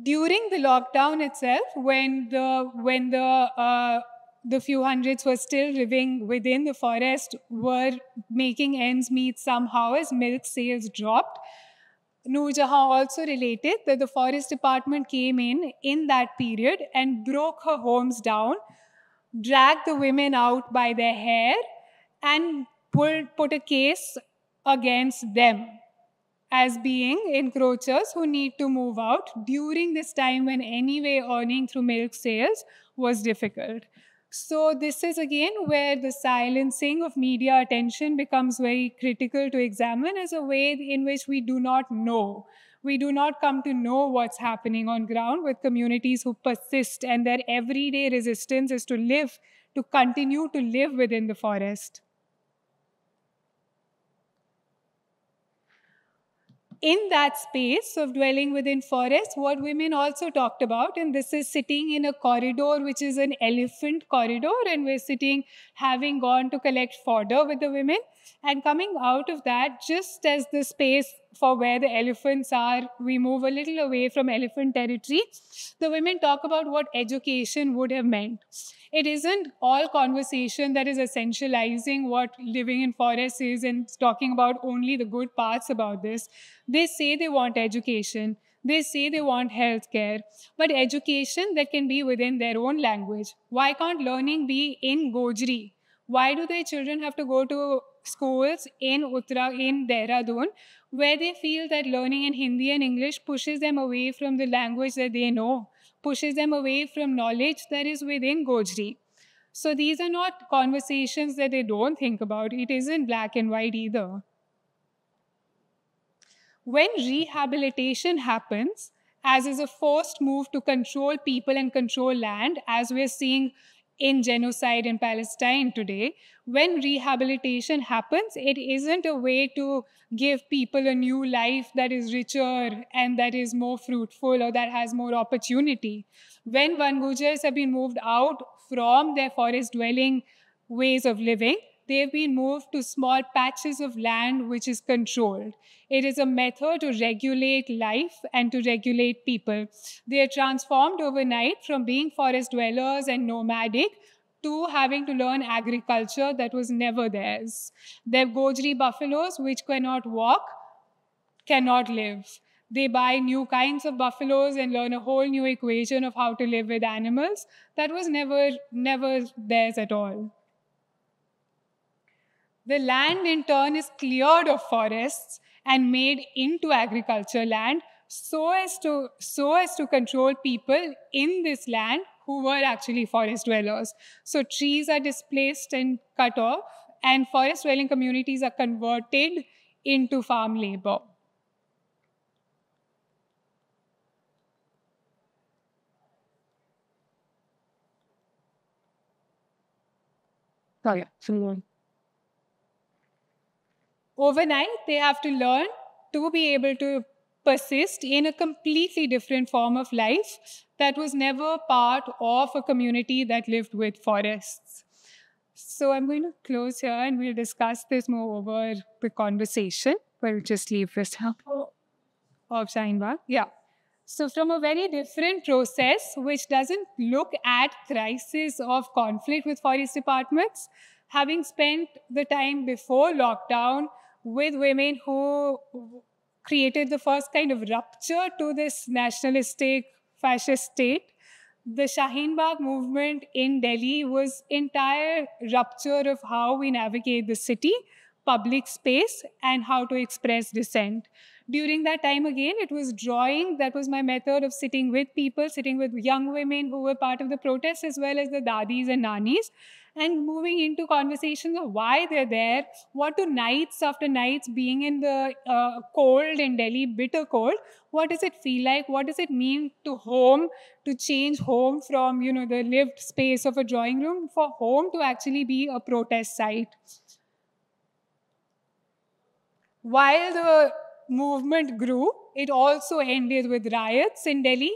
During the lockdown itself, when the few hundreds were still living within the forest, were making ends meet somehow as milk sales dropped, Noor Jahan also related that the forest department came in that period and broke her homes down, dragged the women out by their hair, and put a case against them as being encroachers who need to move out during this time when anyway earning through milk sales was difficult. So this is again where the silencing of media attention becomes very critical to examine as a way in which we do not know. We do not come to know what's happening on ground with communities who persist, and their everyday resistance is to continue to live within the forest. in that space of dwelling within forests, what women also talked about, and this is sitting in a corridor, which is an elephant corridor, and we're sitting, having gone to collect fodder with the women, and coming out of that, just as the space for where the elephants are, we move a little away from elephant territory, the women talk about what education would have meant. It isn't all conversation that is essentializing what living in forests is and talking about only the good parts about this. They say they want education. They say they want healthcare, but education that can be within their own language. Why can't learning be in Gojri? Why do their children have to go to schools in Dehradun, where they feel that learning in Hindi and English pushes them away from the language that they know, pushes them away from knowledge that is within Gojri? So these are not conversations that they don't think about. It isn't black and white either. When rehabilitation happens, as is a forced move to control people and control land, as we're seeing in genocide in Palestine today, when rehabilitation happens, it isn't a way to give people a new life that is richer and that is more fruitful or that has more opportunity. When Van Gujars have been moved out from their forest dwelling ways of living, they've been moved to small patches of land which is controlled. It is a method to regulate life and to regulate people. They are transformed overnight from being forest dwellers and nomadic to having to learn agriculture that was never theirs. Their Gojri buffaloes, which cannot walk, cannot live. They buy new kinds of buffaloes and learn a whole new equation of how to live with animals that was never theirs at all. The land, in turn, is cleared of forests and made into agriculture land so as to control people in this land who were actually forest dwellers. So trees are displaced and cut off, and forest dwelling communities are converted into farm labor. Overnight, they have to learn to be able to persist in a completely different form of life that was never part of a community that lived with forests. So I'm going to close here and we'll discuss this more over the conversation. We'll just leave this up of Shaheen Bagh. Yeah. So from a very different process, which doesn't look at crisis of conflict with forest departments, having spent the time before lockdown with women who created the first kind of rupture to this nationalistic fascist state, the Shaheen Bagh movement in Delhi was entire rupture of how we navigate the city, public space, and how to express dissent. During that time, again, it was drawing. That was my method of sitting with people, sitting with young women who were part of the protest, as well as the dadis and nanis, and moving into conversations of why they're there, what do nights after nights being in the cold in Delhi, bitter cold, what does it feel like? What does it mean to home, to change home from, the lived space of a drawing room, for home to actually be a protest site? While the movement grew, it also ended with riots in Delhi,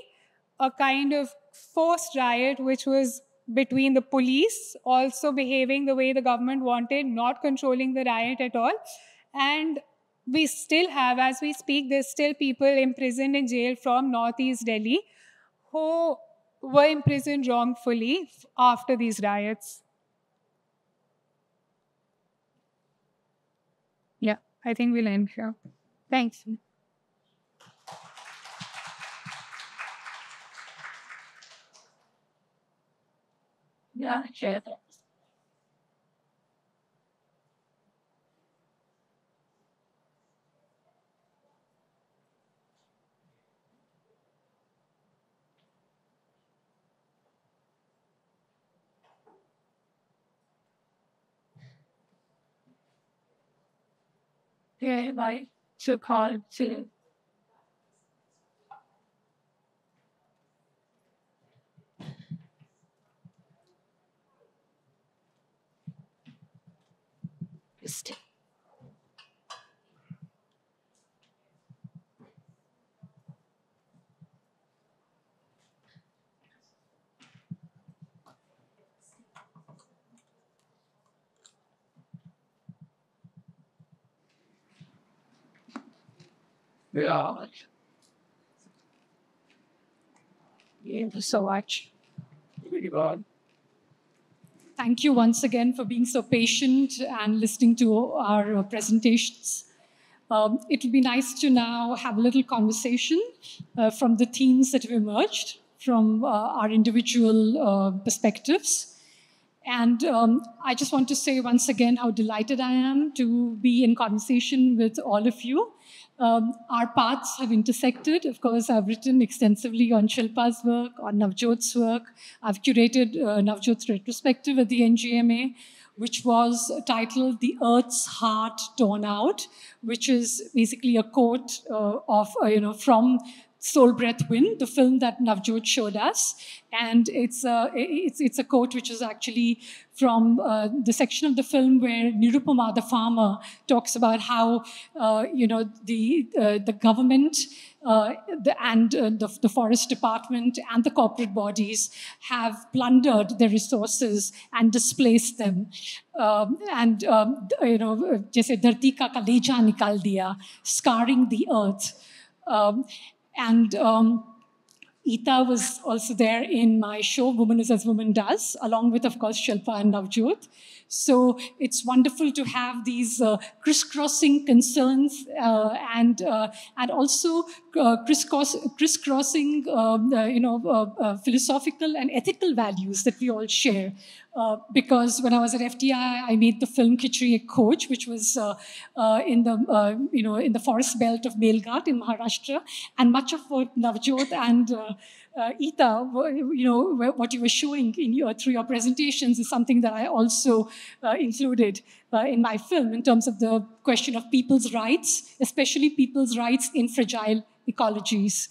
a kind of forced riot which was between the police also behaving the way the government wanted, not controlling the riot at all. And we still have, as we speak, there's still people imprisoned in jail from Northeast Delhi who were imprisoned wrongfully after these riots. Yeah, I think we'll end here. Thanks. Yeah, sure. Yeah, bye. To call to Yeah. Thank you so much. Thank you once again for being so patient and listening to our presentations. It would be nice to now have a little conversation from the themes that have emerged from our individual perspectives. And I just want to say once again how delighted I am to be in conversation with all of you. Our paths have intersected. Of course, I've written extensively on Shilpa's work, on Navjot's work. I've curated Navjot's retrospective at the NGMA, which was titled The Earth's Heart Torn Out, which is basically a quote from Soul Breath Wind, the film that Navjot showed us. And it's a quote which is actually from the section of the film where Nirupama, the farmer, talks about how the government and the forest department and the corporate bodies have plundered their resources and displaced them. जैसे धरती का कलेजा निकाल दिया, scarring the earth. And Ita was also there in my show, Woman is as Woman Does, along with, of course, Shilpa and Navjot. So it's wonderful to have these crisscrossing concerns and also crisscrossing, philosophical and ethical values that we all share. Because when I was at FTI, I made the film Khichdi Ek Khoj, which was in the forest belt of Melghat in Maharashtra, and much of what Navjot and Ita, what you were showing through your presentations is something that I also included in my film in terms of the question of people's rights, especially people's rights in fragile ecologies.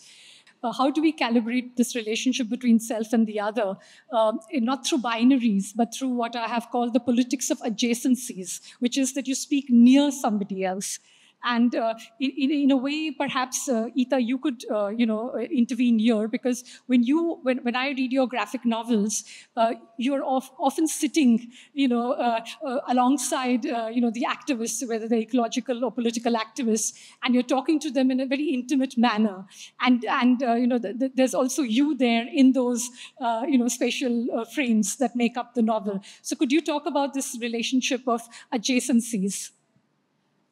How do we calibrate this relationship between self and the other? Not through binaries, but through what I have called the politics of adjacencies, which is that you speak near somebody else. And in a way, perhaps, Ita, you could, intervene here, because when I read your graphic novels, you're often sitting, alongside, the activists, whether they're ecological or political activists, and you're talking to them in a very intimate manner. And there's also you there in those, spatial frames that make up the novel. So could you talk about this relationship of adjacencies?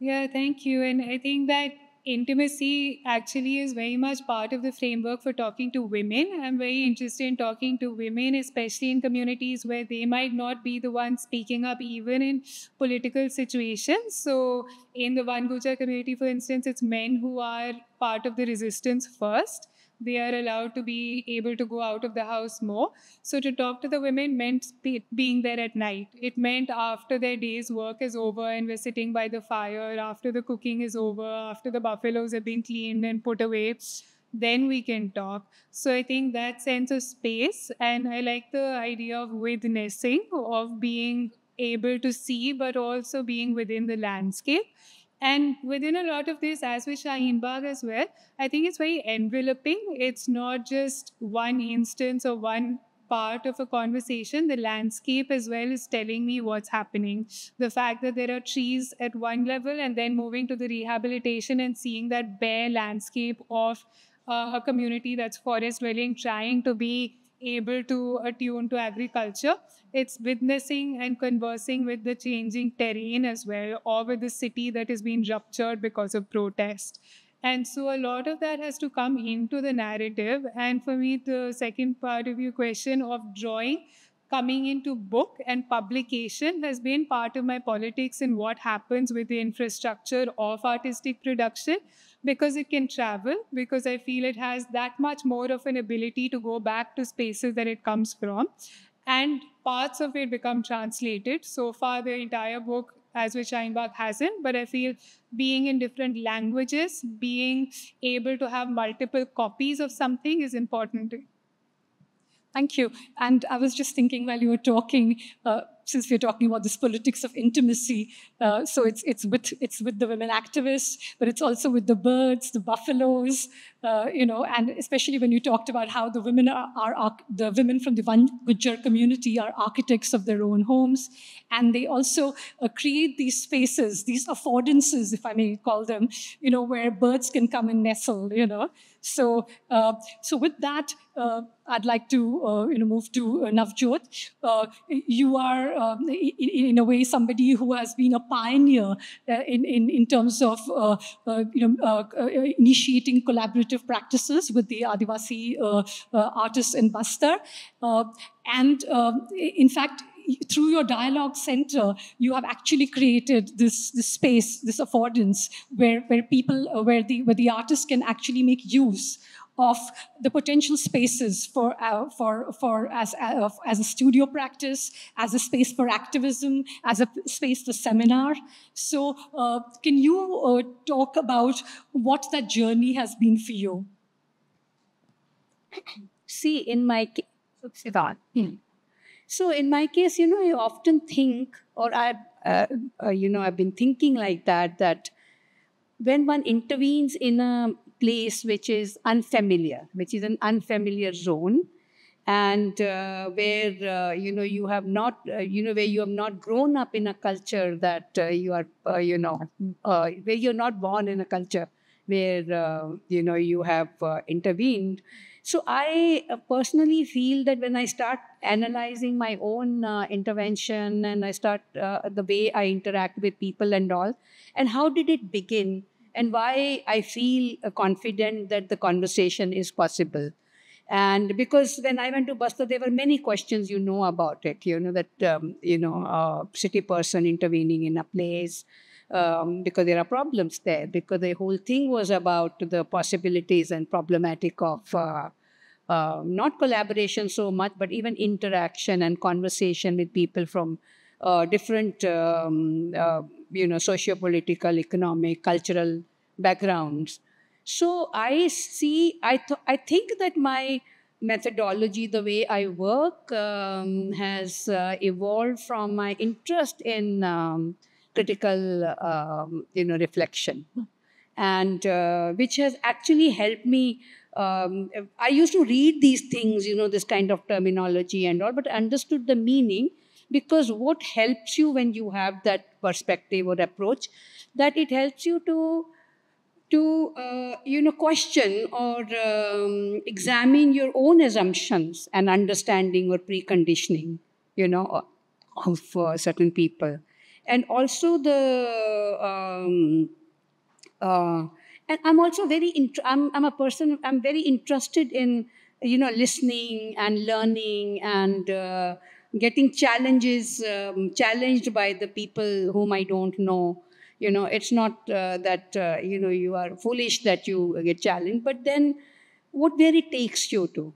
Yeah, thank you. And I think that intimacy actually is very much part of the framework for talking to women. I'm very interested in talking to women, especially in communities where they might not be the ones speaking up even in political situations. So in the Van Guja community, for instance, it's men who are part of the resistance first. They are allowed to be able to go out of the house more. So to talk to the women meant being there at night. It meant after their day's work is over and we're sitting by the fire, after the cooking is over, after the buffaloes have been cleaned and put away, then we can talk. So I think that sense of space, and I like the idea of witnessing, of being able to see, but also being within the landscape. And within a lot of this, as with Shaheen Bagh as well, I think it's very enveloping. It's not just one instance or one part of a conversation. The landscape as well is telling me what's happening. The fact that there are trees at one level and then moving to the rehabilitation and seeing that bare landscape of a community that's forest dwelling, trying to be able to attune to agriculture. It's witnessing and conversing with the changing terrain as well, or with the city that has been ruptured because of protest. And so a lot of that has to come into the narrative. And for me, the second part of your question of drawing coming into book and publication has been part of my politics in what happens with the infrastructure of artistic production, because it can travel, because I feel it has that much more of an ability to go back to spaces that it comes from. And parts of it become translated. So far, the entire book, as with Shaheen Bagh, hasn't, but I feel being in different languages, being able to have multiple copies of something is important. Thank you. And I was just thinking while you were talking, since we're talking about this politics of intimacy, so it's with the women activists, but it's also with the birds, the buffaloes, and especially when you talked about how the women the women from the Van Gujjar community are architects of their own homes, and they also create these spaces, these affordances, if I may call them, where birds can come and nestle, So, with that, I'd like to move to Navjot. You are, in a way, somebody who has been a pioneer in terms of initiating collaborative practices with the Adivasi artists in Bastar, and in fact, through your dialogue center, you have actually created this space, this affordance, where the artists can actually make use of the potential spaces for as a studio practice, as a space for activism, as a space for seminar. So, can you talk about what that journey has been for you? See, in my case, So in my case, I often think, or I've been thinking like that when one intervenes in a place which is unfamiliar, which is an unfamiliar zone, and where you have not, where you have not grown up in a culture that you are, where you're not born in a culture where you have intervened. So I personally feel that when I start analyzing my own intervention, and I start the way I interact with people and all, and how did it begin, and why I feel confident that the conversation is possible. And because when I went to Bastar, there were many questions about it, that, city person intervening in a place, because there are problems there, because the whole thing was about the possibilities and problematic of not collaboration so much, but even interaction and conversation with people from different, socio-political, economic, cultural backgrounds. So I think that my methodology, the way I work, has evolved from my interest in critical, reflection, and which has actually helped me. I used to read these things, this kind of terminology and all, but I understood the meaning, because what helps you when you have that perspective or approach, that it helps you to question or examine your own assumptions and understanding or preconditioning, of certain people. And also and I'm also I'm a person, I'm very interested in, listening and learning and getting challenged by the people whom I don't know. It's not that, you are foolish that you get challenged, but then where it takes you to.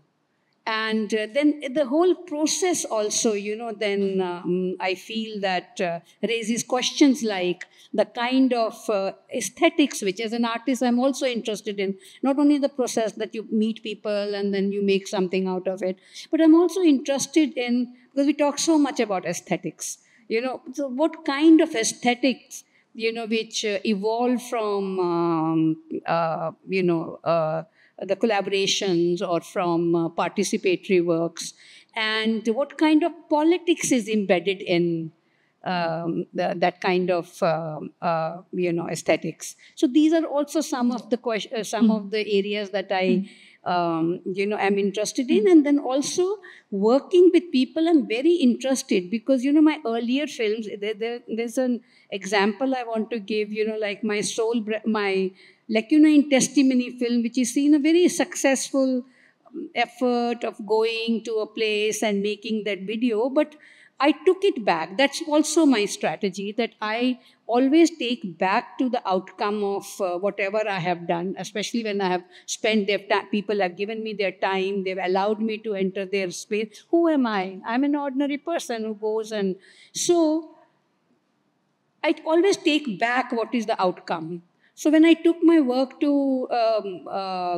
And then the whole process also, then I feel that raises questions like the kind of aesthetics, which as an artist I'm also interested in. Not only the process that you meet people and then you make something out of it, but I'm also interested in, because we talk so much about aesthetics, so what kind of aesthetics, which evolve from, the collaborations or from participatory works, and what kind of politics is embedded in that kind of aesthetics. So these are also some of the some of the areas that I am interested in. And then also working with people, I'm very interested, because my earlier films, there's an example I want to give, like my in Testimony film, which is seen a very successful effort of going to a place and making that video, but I took it back. That's also my strategy, that I always take back to the outcome of whatever I have done, especially when I have spent their time, people have given me their time, they've allowed me to enter their space. Who am I? I'm an ordinary person who goes, and so I always take back what is the outcome. So when I took my work to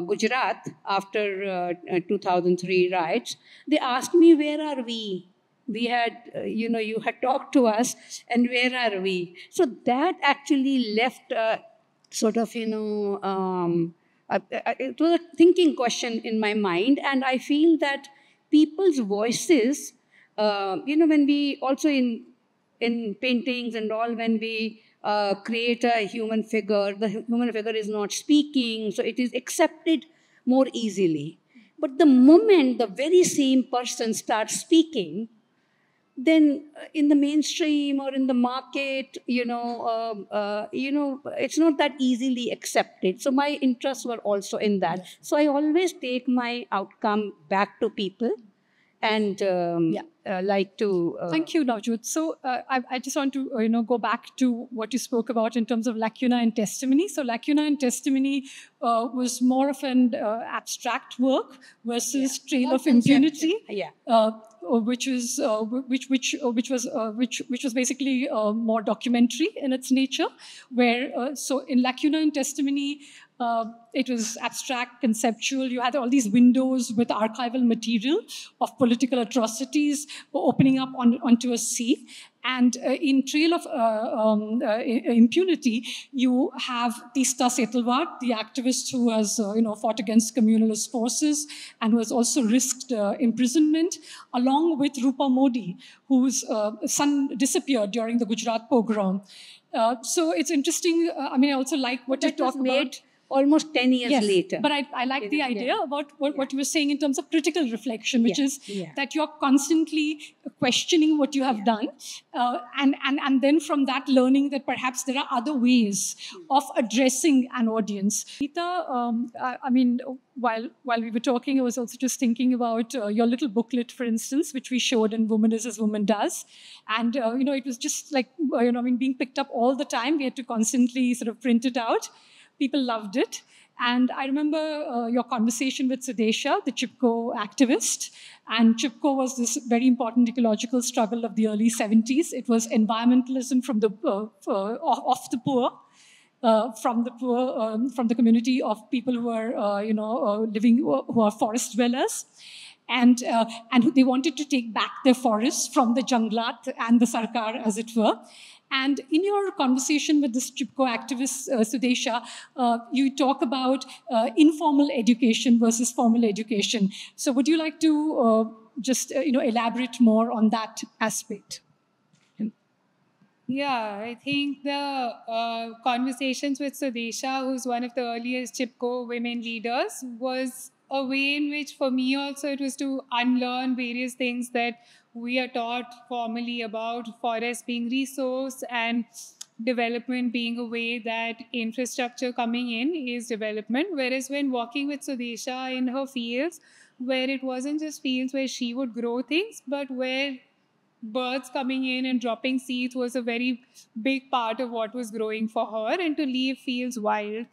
Gujarat after 2003 riots, they asked me, where are we? we had, you had talked to us, and where are we? So that actually left sort of, it was a thinking question in my mind. And I feel that people's voices, when we also in paintings and all, when we create a human figure, the human figure is not speaking, so it is accepted more easily. But the moment the very same person starts speaking, then in the mainstream or in the market, it's not that easily accepted. So my interests were also in that. So I always take my outcome back to people, and like to... Thank you, Navjot. So I just want to go back to what you spoke about in terms of lacuna and testimony. So lacuna and testimony was more of an abstract work versus trail of impunity. Which was basically more documentary in its nature, where so in lacuna and testimony, it was abstract, conceptual. You had all these windows with archival material of political atrocities opening up onto a sea. And in Trail of Impunity, you have Tista Setalvad, the activist who has fought against communalist forces and who has also risked imprisonment, along with Rupa Modi, whose son disappeared during the Gujarat pogrom. So it's interesting. I also like what you talked about. Almost 10 years later. But I like the idea about what you were saying in terms of critical reflection, which is that you're constantly questioning what you have done, and then from that learning that perhaps there are other ways of addressing an audience. Rita, while we were talking, I was also just thinking about your little booklet, for instance, which we showed in Woman Is As Woman Does. And, it was just like, being picked up all the time. We had to constantly sort of print it out. People loved it. And I remember your conversation with Sudesha, the Chipko activist. And Chipko was this very important ecological struggle of the early 70s. It was environmentalism from the of the poor, from the community of people who are living, who are forest dwellers. And they wanted to take back their forests from the janglat and the sarkar, as it were. And in your conversation with this Chipko activist, Sudesha, you talk about informal education versus formal education. So would you like to just elaborate more on that aspect? Yeah, I think the conversations with Sudesha, who's one of the earliest Chipko women leaders, was a way in which, for me also, it was to unlearn various things that we are taught formally about forest being resource and development being a way that infrastructure coming in is development. Whereas when walking with Sudesha in her fields, where it wasn't just fields where she would grow things, but where birds coming in and dropping seeds was a very big part of what was growing for her, and to leave fields wild.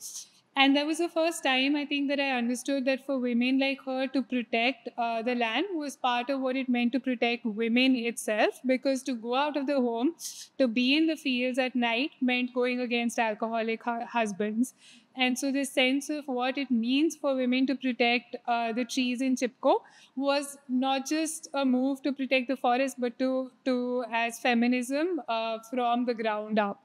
And that was the first time, I think, that I understood that for women like her to protect the land was part of what it meant to protect women itself, because to go out of the home, to be in the fields at night meant going against alcoholic husbands. And so this sense of what it means for women to protect the trees in Chipko was not just a move to protect the forest, but to as feminism from the ground up.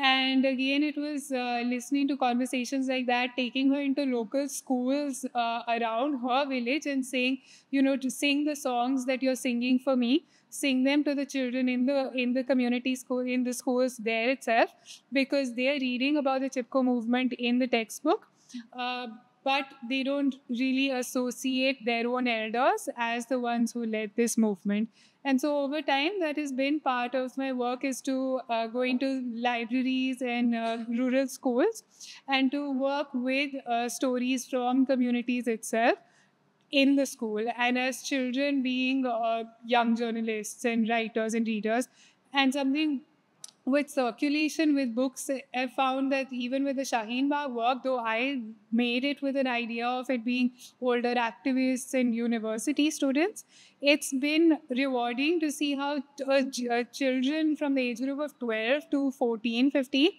And again, it was listening to conversations like that, taking her into local schools around her village and saying, to sing the songs that you're singing for me, sing them to the children in the community school, in the schools there itself, because they are reading about the Chipko movement in the textbook. But they don't really associate their own elders as the ones who led this movement. And so over time, that has been part of my work, is to go into libraries and rural schools and to work with stories from communities itself in the school. And as children being young journalists and writers and readers, and something with circulation with books, I found that even with the Shaheen Bagh work, though I made it with an idea of it being older activists and university students, it's been rewarding to see how children from the age group of 12 to 14, 15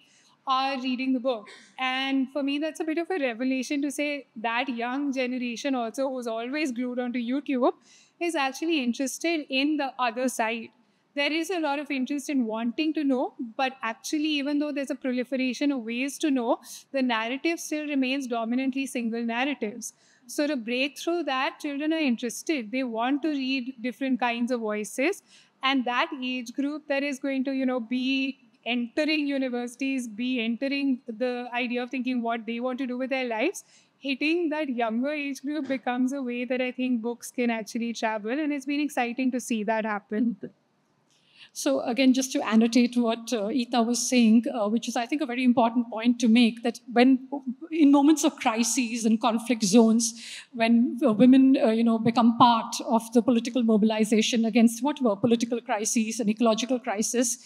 are reading the book. And for me, that's a bit of a revelation to say that young generation also, who's always glued onto YouTube, is actually interested in the other side. There is a lot of interest in wanting to know, but actually, even though there's a proliferation of ways to know, the narrative still remains dominantly single narratives. So to break through that, children are interested. They want to read different kinds of voices. And that age group that is going to, be entering universities, be entering the idea of thinking what they want to do with their lives, hitting that younger age group becomes a way that I think books can actually travel. And it's been exciting to see that happen. So again, just to annotate what Eeta was saying, which is, I think, a very important point to make, that when in moments of crises and conflict zones, when women, become part of the political mobilization against whatever political crises and ecological crisis,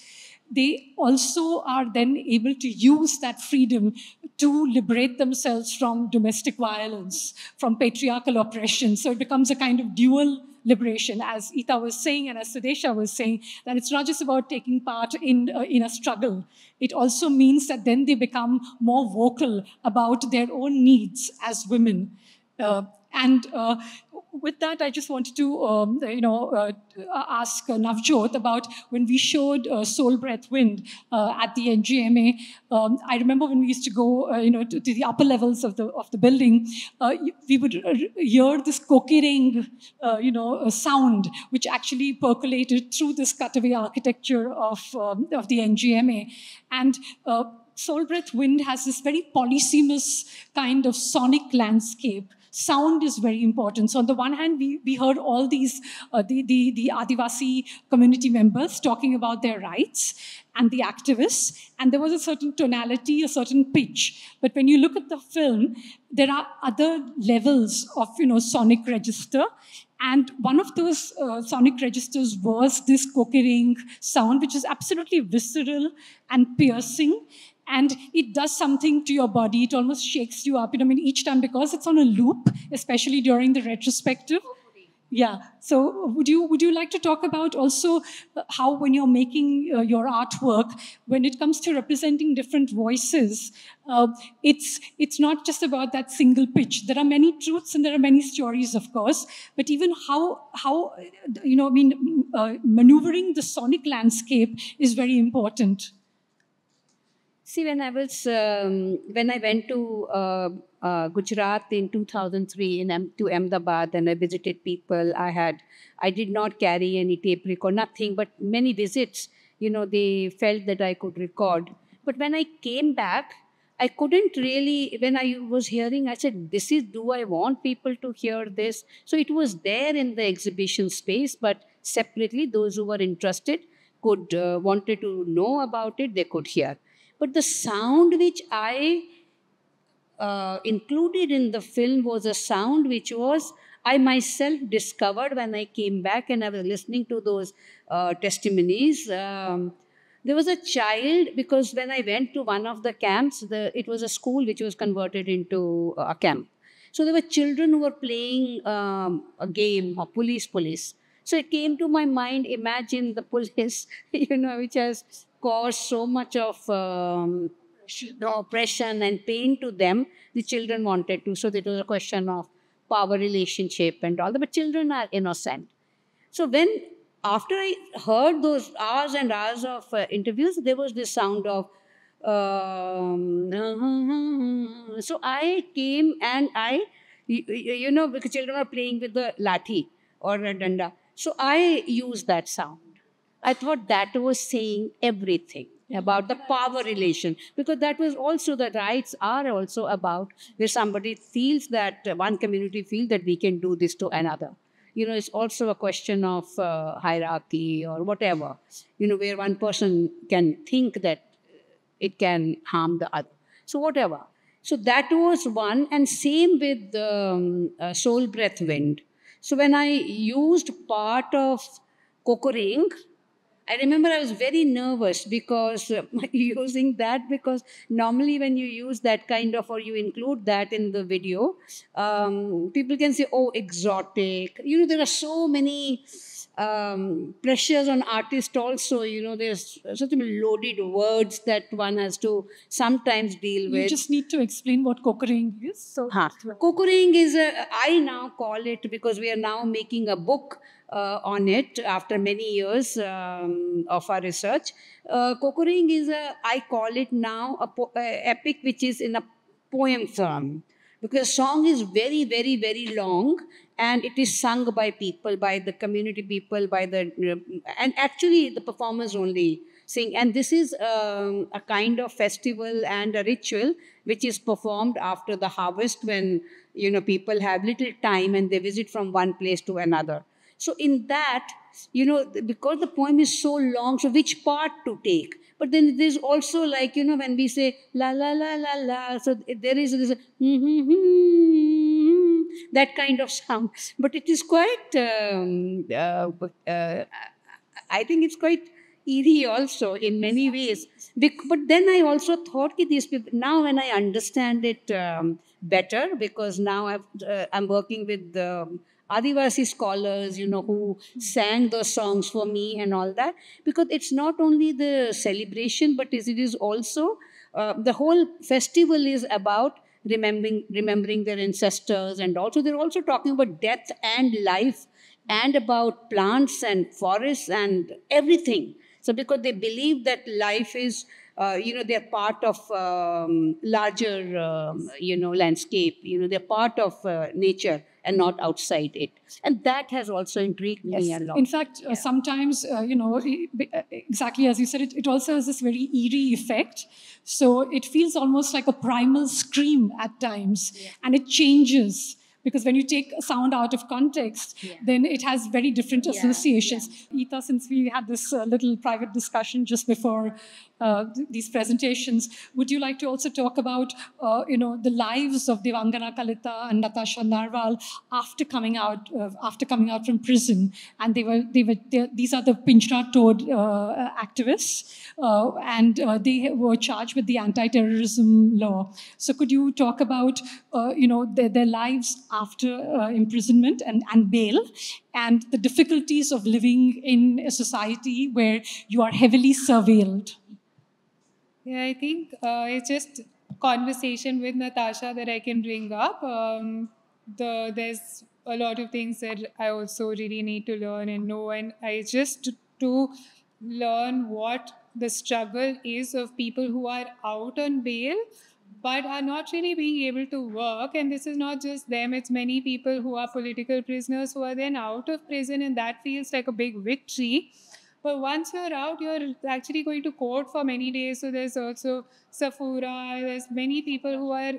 they also are then able to use that freedom to liberate themselves from domestic violence, from patriarchal oppression. So it becomes a kind of dual liberation, as Eeta was saying and as Sudesha was saying, that it's not just about taking part in a struggle. It also means that then they become more vocal about their own needs as women. And with that, I just wanted to, ask Navjot about when we showed Soul Breath Wind at the NGMA. I remember when we used to go, to the upper levels of the building, we would hear this kokering, sound, which actually percolated through this cutaway architecture of the NGMA. And Soul Breath Wind has this very polysemous kind of sonic landscape. Sound is very important. So on the one hand, we heard all these, the Adivasi community members talking about their rights and the activists, and there was a certain tonality, a certain pitch. But when you look at the film, there are other levels of, sonic register. And one of those sonic registers was this kokering sound, which is absolutely visceral and piercing. And it does something to your body. It almost shakes you up. Each time, because it's on a loop, especially during the retrospective. Yeah. So would you like to talk about also how, when you're making your artwork, when it comes to representing different voices, it's not just about that single pitch. There are many truths and there are many stories, of course, but even how maneuvering the sonic landscape is very important. See, when I went to Gujarat in 2003 to Ahmedabad, and I visited people, I did not carry any tape record, nothing, but many visits, they felt that I could record. But when I came back, I couldn't really, when I was hearing, I said, do I want people to hear this? So it was there in the exhibition space, but separately, those who were interested wanted to know about it, they could hear. But the sound which I included in the film was a sound which I myself discovered when I came back and I was listening to those testimonies. There was a child, because when I went to one of the camps, it was a school which was converted into a camp. So there were children who were playing a game of police. So it came to my mind, imagine the police, which has caused so much of oppression and pain to them, the children wanted to. So it was a question of power relationship and all that, but children are innocent. So after I heard those hours and hours of interviews, there was this sound of, so I came and because children are playing with the lathi or a danda. So I used that sound. I thought that was saying everything about the power relation, because that was also, the rights are also about where somebody feels that, one community feels that we can do this to another. It's also a question of hierarchy or whatever, where one person can think that it can harm the other. So whatever. So that was one, and same with Soul Breath Wind. So when I used part of kokering, I remember I was very nervous because using that, because normally when you use that kind of, or you include that in the video, people can say, oh, exotic. There are so many pressures on artists also. You know, there's such loaded words that one has to sometimes deal with. You just need to explain what Kokoring is. So, Kokoring is I now call it, because we are now making a book on it after many years of our research. Kokoring is I call it now a epic which is in a poem form, because song is very, very, very long, and it is sung by people, by the community people, by the and actually the performers only sing. And this is a kind of festival and a ritual which is performed after the harvest, when people have little time and they visit from one place to another. So in that, because the poem is so long, so which part to take? But then there's also, like, when we say la la la la la, so there is this that kind of sound. But it is quite, I think it's quite eerie also in many ways. But then I also thought that these people, now when I understand it better, because now I'm working with Adivasi scholars, who sang those songs for me and all that, because it's not only the celebration, but it is also, the whole festival is about remembering their ancestors, and also they're also talking about death and life, and about plants and forests and everything. So because they believe that life is, they're part of larger, landscape, they're part of nature and not outside it. And that has also intrigued me a lot. In fact, sometimes, exactly as you said, it also has this very eerie effect. So it feels almost like a primal scream at times, and it changes. Because when you take a sound out of context, then it has very different associations. Ita, since we had this little private discussion just before these presentations, would you like to also talk about, the lives of Devangana Kalita and Natasha Narwal after coming out from prison? And these are the Pinchra Toad activists, and they were charged with the anti-terrorism law. So could you talk about, their lives after imprisonment and bail, and the difficulties of living in a society where you are heavily surveilled? Yeah, I think it's just conversation with Natasha that I can bring up. There's a lot of things that I also really need to learn and know, and I just to learn what the struggle is of people who are out on bail but are not really being able to work. And this is not just them, it's many people who are political prisoners who are then out of prison, and that feels like a big victory. But once you're out, you're actually going to court for many days. So there's also Safura, there's many people who are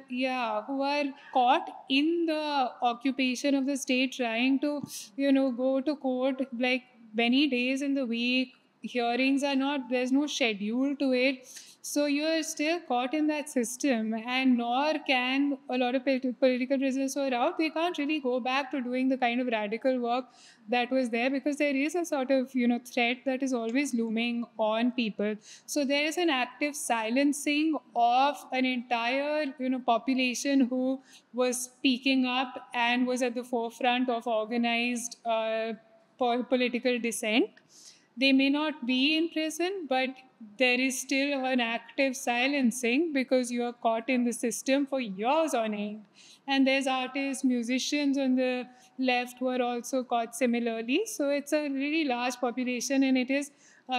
caught in the occupation of the state, trying to, go to court like many days in the week. Hearings are not, there's no schedule to it. So you're still caught in that system, and nor can a lot of political prisoners who are out, they can't really go back to doing the kind of radical work that was there, because there is a sort of, threat that is always looming on people. So there is an active silencing of an entire, population who was speaking up and was at the forefront of organized political dissent. They may not be in prison, but there is still an active silencing because you are caught in the system for years on end. And there's artists, musicians on the left who are also caught similarly. So it's a really large population, and it is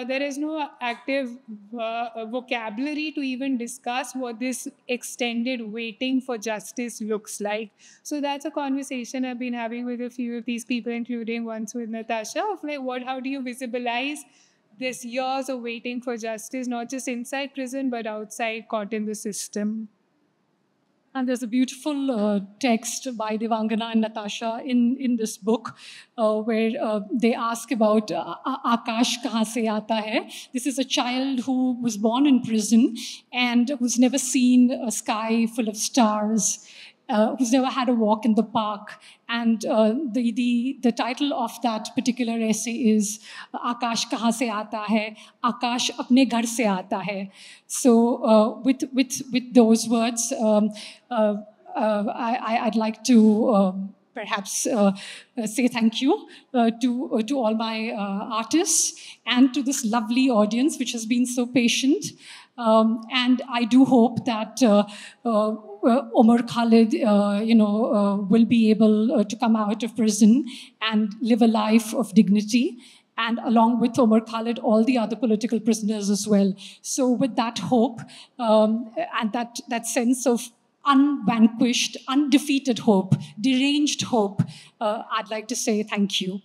there is no active vocabulary to even discuss what this extended waiting for justice looks like. So that's a conversation I've been having with a few of these people, including once with Natasha, of like, how do you visualize this years of waiting for justice, not just inside prison, but outside, caught in the system. And there's a beautiful text by Devangana and Natasha in this book where they ask about Akash kahan se aata hai. This is a child who was born in prison and who's never seen a sky full of stars, who's never had a walk in the park. And the title of that particular essay is Akash kahan se aata hai, Akash apne ghar se aata hai. So with those words, I'd like to perhaps say thank you to all my artists and to this lovely audience which has been so patient. And I do hope that Omar Khalid, will be able to come out of prison and live a life of dignity. And along with Omar Khalid, all the other political prisoners as well. So with that hope and that sense of unvanquished, undefeated hope, deranged hope, I'd like to say thank you.